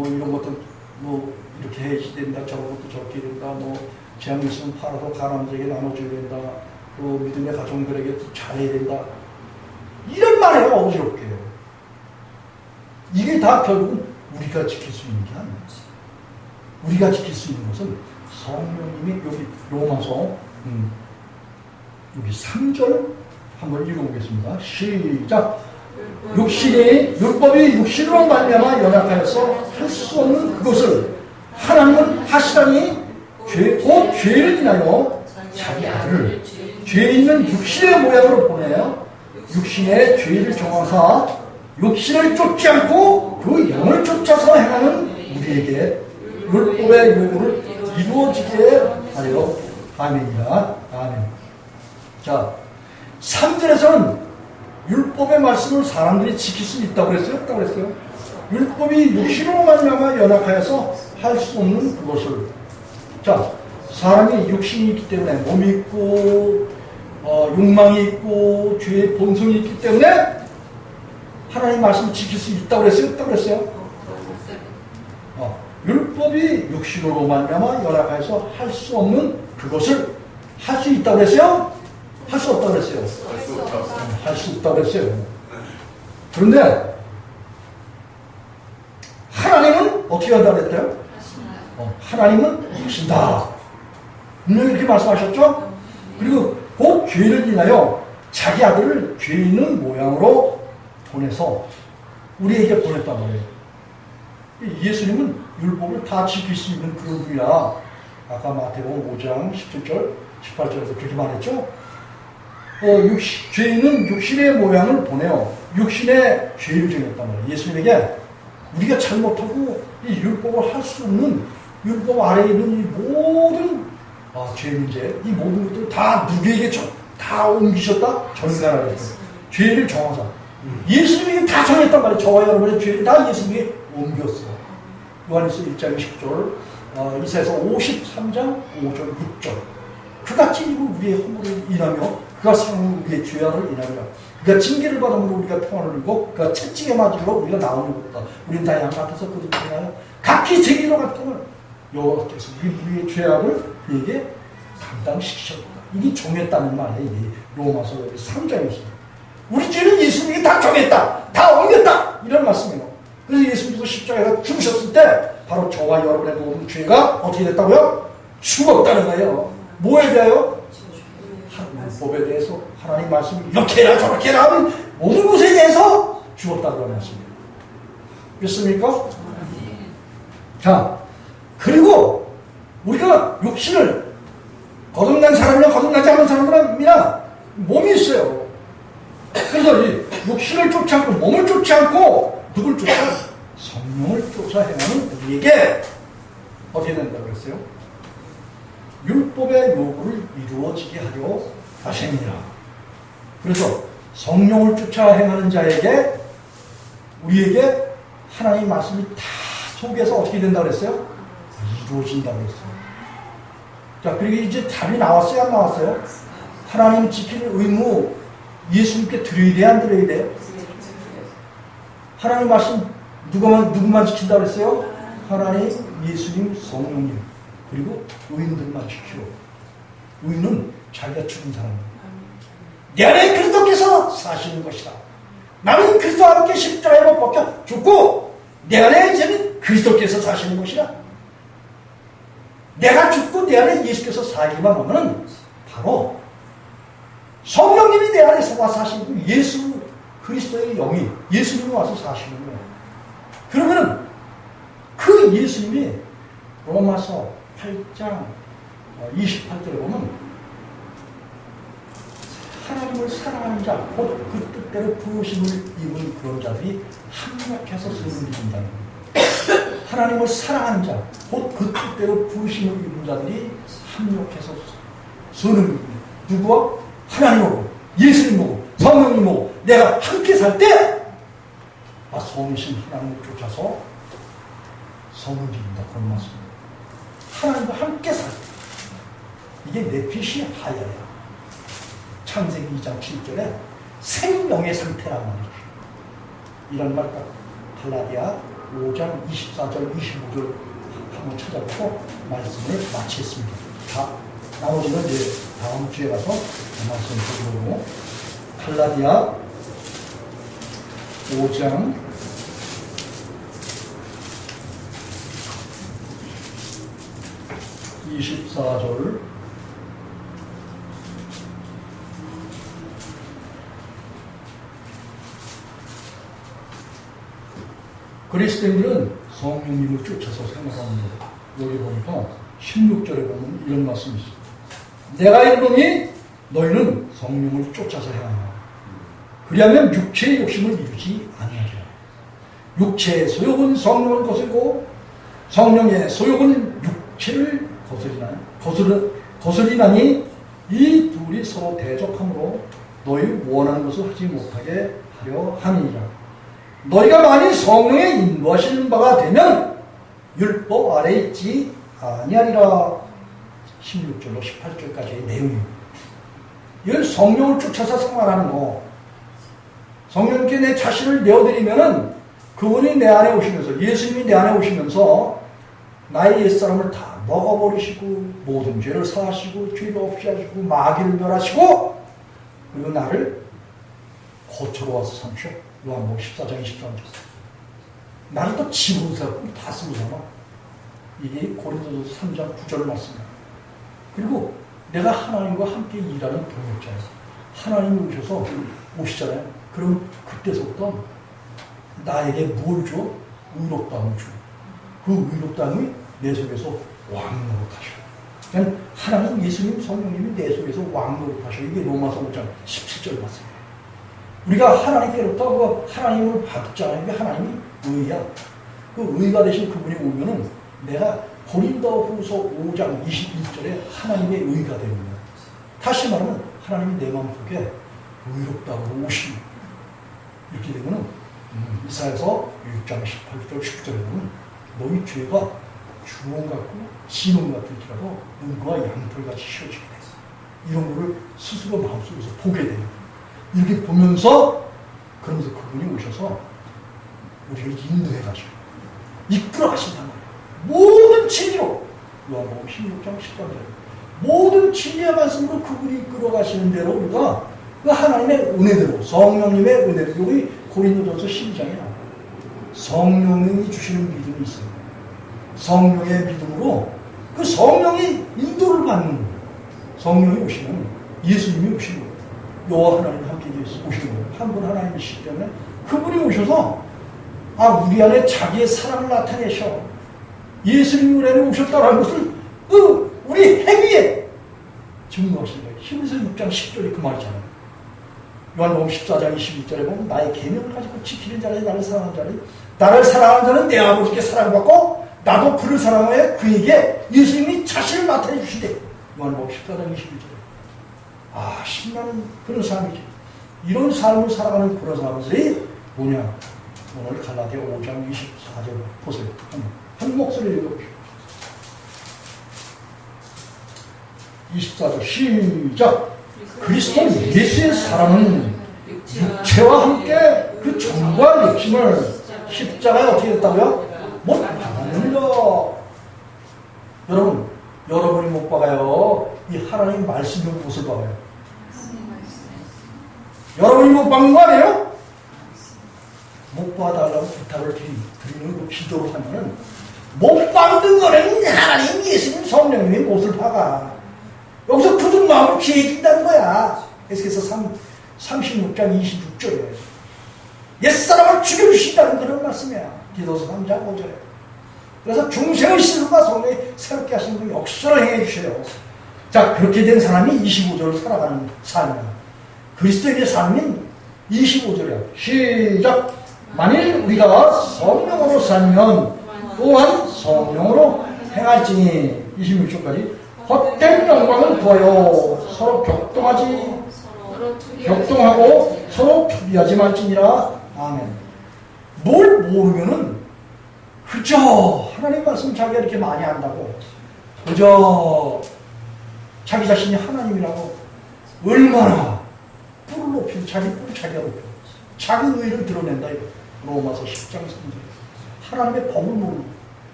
이런 것도 뭐 이렇게 해야 된다, 저런 것도 저렇게 해야 된다, 뭐 재앙이 있으면 팔아서 가난자에게 나눠줘야 된다, 또 믿음의 가정들에게 잘해야 된다. 이런 말이에요, 어지럽게. 이게 다 결국은 우리가 지킬 수 있는 게 아니야. 우리가 지킬 수 있는 것은 성령님이 여기 로마서 여기 3절 한번 읽어보겠습니다. 시작. 율법이 육신으로 말미암아 연약하여서 할 수 없는 그것을 하나님은 하시다니 곧 죄를 인하여 자기 아들을 죄 있는 육신의 모양으로 보내요. 육신의 죄를 정하사 육신을 쫓지 않고 그 영을 쫓아서 행하는 우리에게 율법의 요구를 이루어지게 하여 아멘이라. 아멘. 자, 3절에서는 율법의 말씀을 사람들이 지킬 수 있다고 그랬어요? 없다고 그랬어요? 율법이 육신으로 말미암아 연약하여서 할 수 없는 그것을. 자, 사람이 육신이 있기 때문에 몸이 있고 욕망이 있고 죄의 본성이 있기 때문에 하나님 말씀을 지킬 수 있다고 그랬어요? 없다고 그랬어요? 율법이 육신으로 말미암아 연약하여서 할 수 없는 그것을 할 수 있다고 그랬어요? 할 수 없다고 그랬어요? 할 수 없다고 그랬어요. 그런데 하나님은 어떻게 한다고 그랬대요? 하나님은 하신다. 분명히 이렇게 말씀하셨죠? 그리고 곧 죄를 인하여 자기 아들을 죄 있는 모양으로 보내서 우리에게 보냈단 말이에요. 예수님은 율법을 다 지킬 수 있는 그런 분이라 아까 마태복음 5장 17절 18절에서 그렇게 말했죠. 죄인은 육신의 모양을 보내어 육신의 죄를 정했단 말이에요. 예수님에게 우리가 잘못하고 이 율법을 할 수 없는 율법 아래에 있는 이 모든 죄 문제, 이 모든 것들을 다 누구에게 다 옮기셨다? 전가라고 했어요. 죄를 정하사. 예수님이 다 정했단 말이에요. 저와 여러분의 죄를 다 예수님이 옮겼어. 요한일서 1장 10절, 이사야서 53장 5절 6절. 그가 찔리고 우리의 허물을 인하며 그가 상을 우리의 죄악을 인하며 그가 징계를 받음으로 우리가 평안을 누리고 그가 채찍에 맞으므로 우리가 나오는 것이다. 우리는 다 양 같아서 그를 통하여 각기 제 길로 갔던 여호와께서 우리의 죄악을 그에게 감당시키셨다. 이게 정했다는 말이에요. 이게 로마서 3장이었습니다. 우리 죄는 예수님이 다 정했다. 다 옮겼다. 이런 말씀이에요. 그래서 예수님께서 십자가에서 죽으셨을 때 바로 저와 여러분의 모든 죄가 어떻게 됐다고요? 죽었다는 거예요. 뭐에 대하여? 율법에 대해서 하나님 말씀이 이렇게 해라 저렇게 해라 하는 모든 것에 대해서 죽었다는 말씀이에요. 믿습니까? 자, 그리고 우리가 육신을 거듭난 사람이나 거듭나지 않은 사람들이나 몸이 있어요. 그래서 이 육신을 쫓지 않고 몸을 쫓지 않고 누굴 쫓아? 성령을 쫓아 행하는 우리에게 어떻게 된다고 그랬어요? 율법의 요구를 이루어지게 하려 하십니다. 그래서 성령을 쫓아 행하는 자에게 우리에게 하나님 말씀이 다 속에서 어떻게 된다고 그랬어요? 이루어진다고 했어요. 자, 그리고 이제 답이 나왔어요? 안 나왔어요? 하나님 지킬 의무 예수님께 드려야 돼? 안 드려야 돼요? 하나님 말씀 누구만 지킨다고 그랬어요? 하나님, 예수님, 성령님 그리고 의인들만 지키고 의인은 자기가 죽은 사람 내 안에 그리스도께서 사시는 것이다. 나는 그리스도와 함께 십자가에 못 박혀 죽고 내 안에 이제는 그리스도께서 사시는 것이다. 내가 죽고 내 안에 예수께서 살기만 하면 바로 성령님이 내 안에서 와 사시고 예수 그리스도의 영이 예수님이 와서 사시는 거예요. 그러면은 그 예수님이 로마서 8장 28절에 보면 하나님을 사랑하는 자, 곧 그 뜻대로 부르심을 입은 그런 자들이 합력해서 선을 이룬다는 거예요. 하나님을 사랑하는 자, 곧 그 뜻대로 부르심을 입은 자들이 합력해서 선을 이룬다. 누구와? 하나님하고, 예수님하고, 성령님하고 내가 함께 살 때, 성이신 하나님을 쫓아서 선을 이룬다. 그런 말씀입니다. 하나님과 함께 살 때. 이게 네피시 하야야. 창세기 2장 7절에 생명의 상태라는 말이죠. 이런 말 딱 갈라디아 5장 24절 25절 한번 찾아보고 말씀을 마치겠습니다. 나머지는 이제 다음 주에 가서 말씀 드리고 갈라디아 5장 24절 그리스도인들은 성령님을 쫓아서 생활합니다. 여기 보니까 16절에 보면 이런 말씀이 있습니다. 내가 이르노니 너희는 성령을 쫓아서 행하라. 그리하면 육체의 욕심을 이루지 아니하리라. 육체의 소욕은 성령을 거스르고 성령의 소욕은 육체를 거스리나니 이 둘이 서로 대적함으로 너희 원하는 것을 하지 못하게 하려 함이니라. 너희가 만일 성령의 인도하시는 바가 되면 율법 아래 있지 아니하리라. 16절로 18절까지의 내용입니다. 이건 성령을 쫓아서 생활하는 거. 성령께 내 자신을 내어드리면은 그분이 내 안에 오시면서, 예수님이 내 안에 오시면서 나의 옛사람을 다 먹어버리시고 모든 죄를 사하시고 죄를 없이 하시고 마귀를 멸하시고 그리고 나를 거처로 와서 삼셔. 요한복음 14장 23절. 나를 또 집으로 삼고 다스로 삼아. 이게 고린도서 3장 9절 말씀입니다. 그리고 내가 하나님과 함께 일하는 동역자예요. 하나님이 오시잖아요. 그럼 그때서부터 나에게 뭘 줘? 의롭다함을 줘. 그 의롭다함이 내 속에서 왕노릇하셔. 그러니까 하나님, 예수님, 성령님이 내 속에서 왕노릇하셔. 이게 로마서 5장 17절 말씀이에요. 우리가 하나님께로부터 하나님을 받잖아요. 이게 하나님이 의야. 그 의가 되신 그분이 오면은 내가 고린도후서 5장 21절에 하나님의 의가 되는 거야. 다시 말하면 하나님이 내 마음속에 의롭다고 오시는 이렇게 되면은 이사야서 6장 18절 19절에 보면 너희 죄가 주홍 같고 진홍 같을지라도 은과 양털같이 씌워지게 돼. 이런 거를 스스로 마음속에서 보게 되는 거야. 이렇게 보면서 그러면서 그분이 오셔서 우리를 인도해 가시고 이끌어 가신단 말이에요. 모든 진리로 요한복음 16장 13절 모든 진리의 말씀으로 그분이 이끌어 가시는 대로 우리가 그 하나님의 은혜대로 성령님의 은혜로 여기 고린도전서 12장에 나와요. 성령님이 주시는 믿음이 있어요. 성령의 믿음으로 그 성령이 인도를 받는 거예요. 성령이 오시면 예수님이 오시는 거예요. 여호와 하나님이 함께 오시는 거예요. 한 분 하나님이시기 때문에 그분이 오셔서 우리 안에 자기의 사랑을 나타내셔. 예수님이 우리 안에 오셨다라는 것을 우리 행위에 증거하신 거예요. 히브리서 6장 10절에 그 말이잖아요. 요한복음 14장 22절에 보면 나의 계명을 가지고 지키는 자라니 나를 사랑하는 자니 나를 사랑하는 자는 내 아버지께 사랑받고 나도 그를 사랑하여 그에게 예수님이 자신을 나타내 주시대. 요한복음 14장 21절에 신나는 그런 삶이죠. 이런 삶을 살아가는 그런 사람들이 뭐냐? 오늘 갈라디아 5장 24절 보세요. 한 목소리를 읽어보시오. 24절 시작. 그리스도 예수의 사랑은 육체와 함께 그 정과 욕심을 십자가에 어떻게 됐다고요? 못 박았느니라. 여러분이 못 박아요. 이 하나님 말씀의 무엇을 박아요? 여러분이 못 박는 거 아니에요? 못 봐달라고 부탁을 드리는 그 기도를 하면은 못 박는 거는 하나님, 예수님, 성령님이 못을 박아. 여기서 굳은 마음을 피해준다는 거야. 에스겔서 36장 26절에. 옛사람을 죽여주신다는 그런 말씀이야. 디도서 3장 5절에. 그래서 중생의 시선과 성령이 새롭게 하시는 그 역사를 행해 주셔요. 자, 그렇게 된 사람이 25절을 살아가는 삶이야. 그리스도인의 삶은 25절이야. 시작! 만일 우리가 성령으로 살면 또한 성령으로 행할지니 26절까지 헛된 영광을 구하여 서로 격동하고 서로 투비하지 말지니라. 아멘. 뭘 모르면은 그저 하나님 말씀 자기가 이렇게 많이 한다고 그저 자기 자신이 하나님이라고 얼마나 뿔을 높이고 자기 뿔을 자기가 높여 자기 의를 드러낸다 이거. 로마서 10장 3절. 하나님의 법을 모르고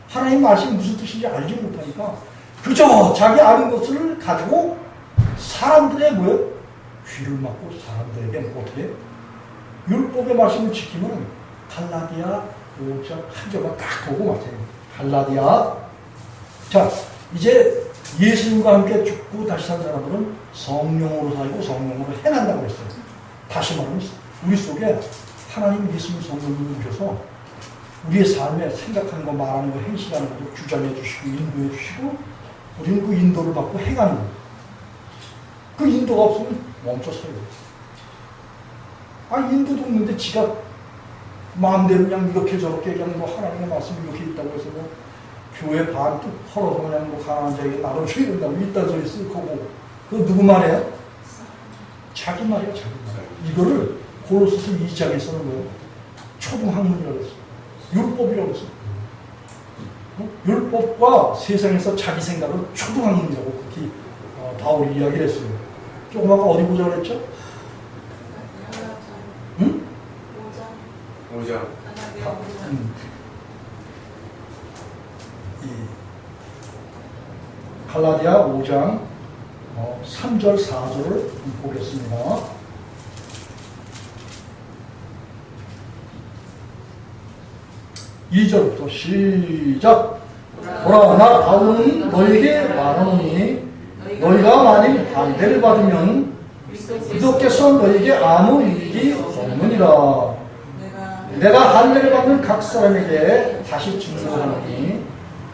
하나님 말씀이 무슨 뜻인지 알지 못하니까 그저 자기 아는 것을 가지고 사람들의 뭐예요? 귀를 막고 사람들에게 어떻게 율법의 말씀을 지키면 갈라디아 5장 한 절만 딱 보고 마세요. 갈라디아. 자, 이제 예수님과 함께 죽고 다시 산 사람들은 성령으로 살고 성령으로 행한다고 했어요. 다시 말하면 우리 속에 하나님, 예수님, 성령님을 주셔서 우리의 삶에 생각하는 거, 말하는 거, 행실하는 것도 주장해 주시고 인도해 주시고 우리는 그 인도를 받고 행하는 거예요. 그 인도가 없으면 멈춰서요. 아, 인도도 없는데 지가 마음대로 그냥 이렇게 저렇게 그냥 뭐 하나님의 말씀이 이렇게 있다고 해서 뭐 교회 반뚝 헐어서 그냥 뭐 가난한 자에게 나도 죄인다고 이딴 소리 쓸 거고 그거 누구 말이에요? 자기 말이야, 자기 말. 이거를 고로스서 2장에서는 뭐예요? 초등학문이라고 했어요. 율법이라고 했어요. 율법과 세상에서 자기 생각을 초등학문이라고 그렇게 바울이 이야기를 했어요. 조금 아까 어디 보자 그랬죠? 응? 5장. 갈라디아 5장 3절 4절을 보겠습니다. (2절부터) 시작. 보라, 나 바울은 너에게 말하노니 너희가 만일 반대를 받으면 그리스도께서 너에게 아무 이익이 없느니라. 내가 할례를 받는 각 사람에게 다시 증거하노니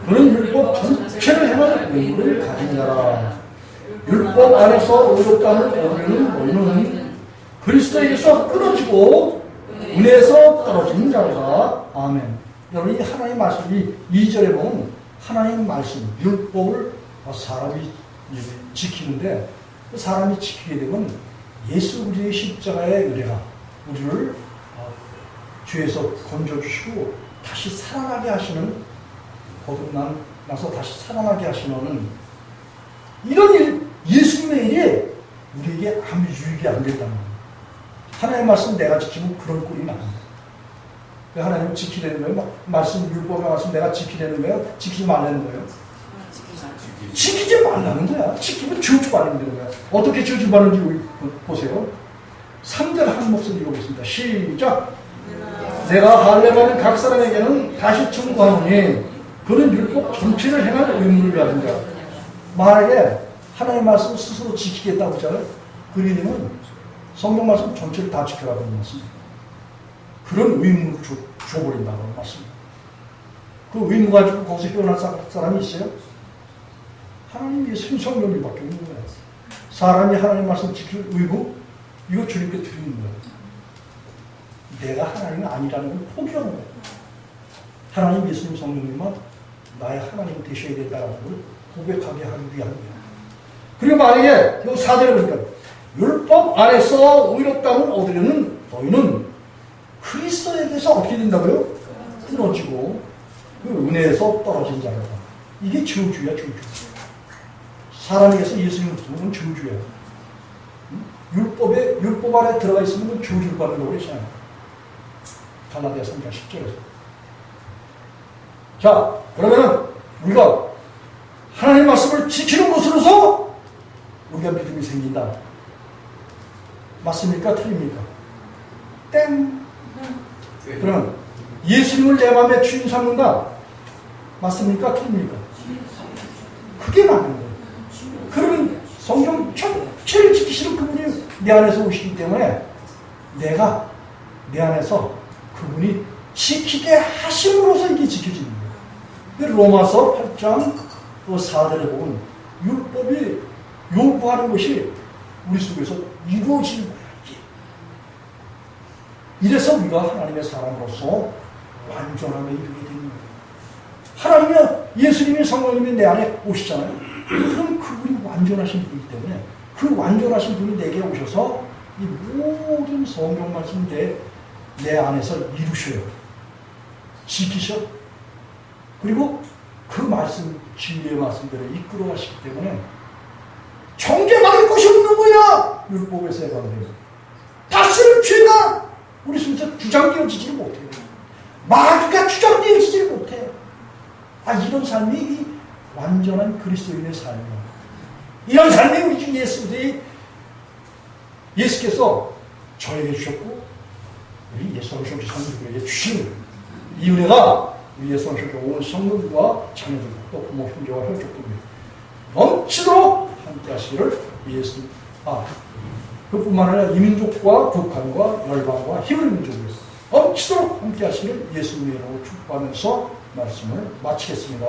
그는 율법 전체를 행할 의무를 가진 자라. 율법 안에서 의롭다는 오류는 너희는 그리스도에게서 끊어지고 은혜에서 떨어진 자라. 아멘. 여러분, 이 하나님 말씀이 2절에 보면 하나님 말씀, 율법을 사람이 지키는데 그 사람이 지키게 되면 예수 그리스도의 십자가의 은혜가 우리를 죄에서 건져주시고 다시 살아나게 하시는, 거듭나서 다시 살아나게 하시는 이런 일, 예수님의 일이 우리에게 아무 유익이 안 된다는 거예요. 하나님의 말씀 내가 지키면 그런 꼴이 납니다. 하나님은 지키려는 거예요? 말씀, 율법의 말씀 내가 지키려는 거예요? 지키지 말라는 거예요? 지키지 말라는 거야. 지키면 저주받는 거야. 어떻게 저주받는지 보세요. 3절 한 목소리 읽어보겠습니다. 시작. 내가 할례받는 각 사람에게는 다시 청구하노니 그는 율법 전체를 행할 의무를 가진 자. 만약에 하나님의 말씀을 스스로 지키겠다고 하잖아요. 그러면 성경 말씀 전체를 다 지켜라는 말씀입니다. 그런 의무를 줘버린다는 말씀입니다. 그 의무 가지고 거기서 헤어날 사람이 있어요? 하나님 예수님 성령님밖에 없는 거예요. 사람이 하나님 말씀 지킬 의무? 이거 주님께 드리는 거예요. 내가 하나님이 아니라는 걸 포기하는 거예요. 하나님 예수님 성령님만 나의 하나님 되셔야 된다는 걸 고백하게 하기 위한 거예요. 그리고 만약에 이 4절에 보니까 율법 안에서 의롭다함을 얻으려는 너희는 그리스도에게서 어떻게 된다고요? 끊어지고 그 은혜에서 떨어진 자라다. 이게 저주야, 저주. 사람에게서 예수님을 부르는 저주야. 율법 안에 들어가 있으면 저주를 받는다고 했잖아요. 갈라디아 3장 10절에서. 자, 그러면 우리가 하나님의 말씀을 지키는 것으로서 우리가 믿음이 생긴다. 맞습니까? 틀립니까? 땡. 그러면 예수님을 내 마음에 주인 삼는다. 맞습니까? 틀립니까? 그게 맞는 거예요. 그러면 성경 전체를 지키시는 그분이 내 안에서 오시기 때문에 내가 내 안에서 그분이 지키게 하심으로써 이게 지켜지는 거예요. 근데 로마서 8장 4절에 보면 율법이 요구하는 것이 우리 속에서 이루어지는 거예요. 이래서 우리가 하나님의 사람으로서 완전함에 이르게 되는 거예요. 하나님은 예수님이 성령님이 내 안에 오시잖아요. 그럼 그분이 완전하신 분이기 때문에 그 완전하신 분이 내게 오셔서 이 모든 성경 말씀 내 안에서 이루셔요. 지키셔. 그리고 그 말씀, 진리의 말씀대로 이끌어 가시기 때문에 정죄받을 것이 없는 거야. 율법에서 해방돼요. 다스릴 죄가 우리 속에서 주장되어지지 못해요. 마귀가 주장되어지지 못해요. 이런 삶이 완전한 그리스도인의 삶이에요. 이런 삶이 우리 주 예수께서 저에게 주셨고 우리 예수 성령께 성도들에게 주신 이 은혜가 우리 예수 성령께 온 성도들과 자녀들 또 부모 형제와 혈족들이 넘치도록 함께 하시기를 그뿐만 아니라 이민족과 북한과 열방과 히브리 민족에서 넘치도록 함께 하시기를 예수님의 이름으로 축복하면서 말씀을 마치겠습니다.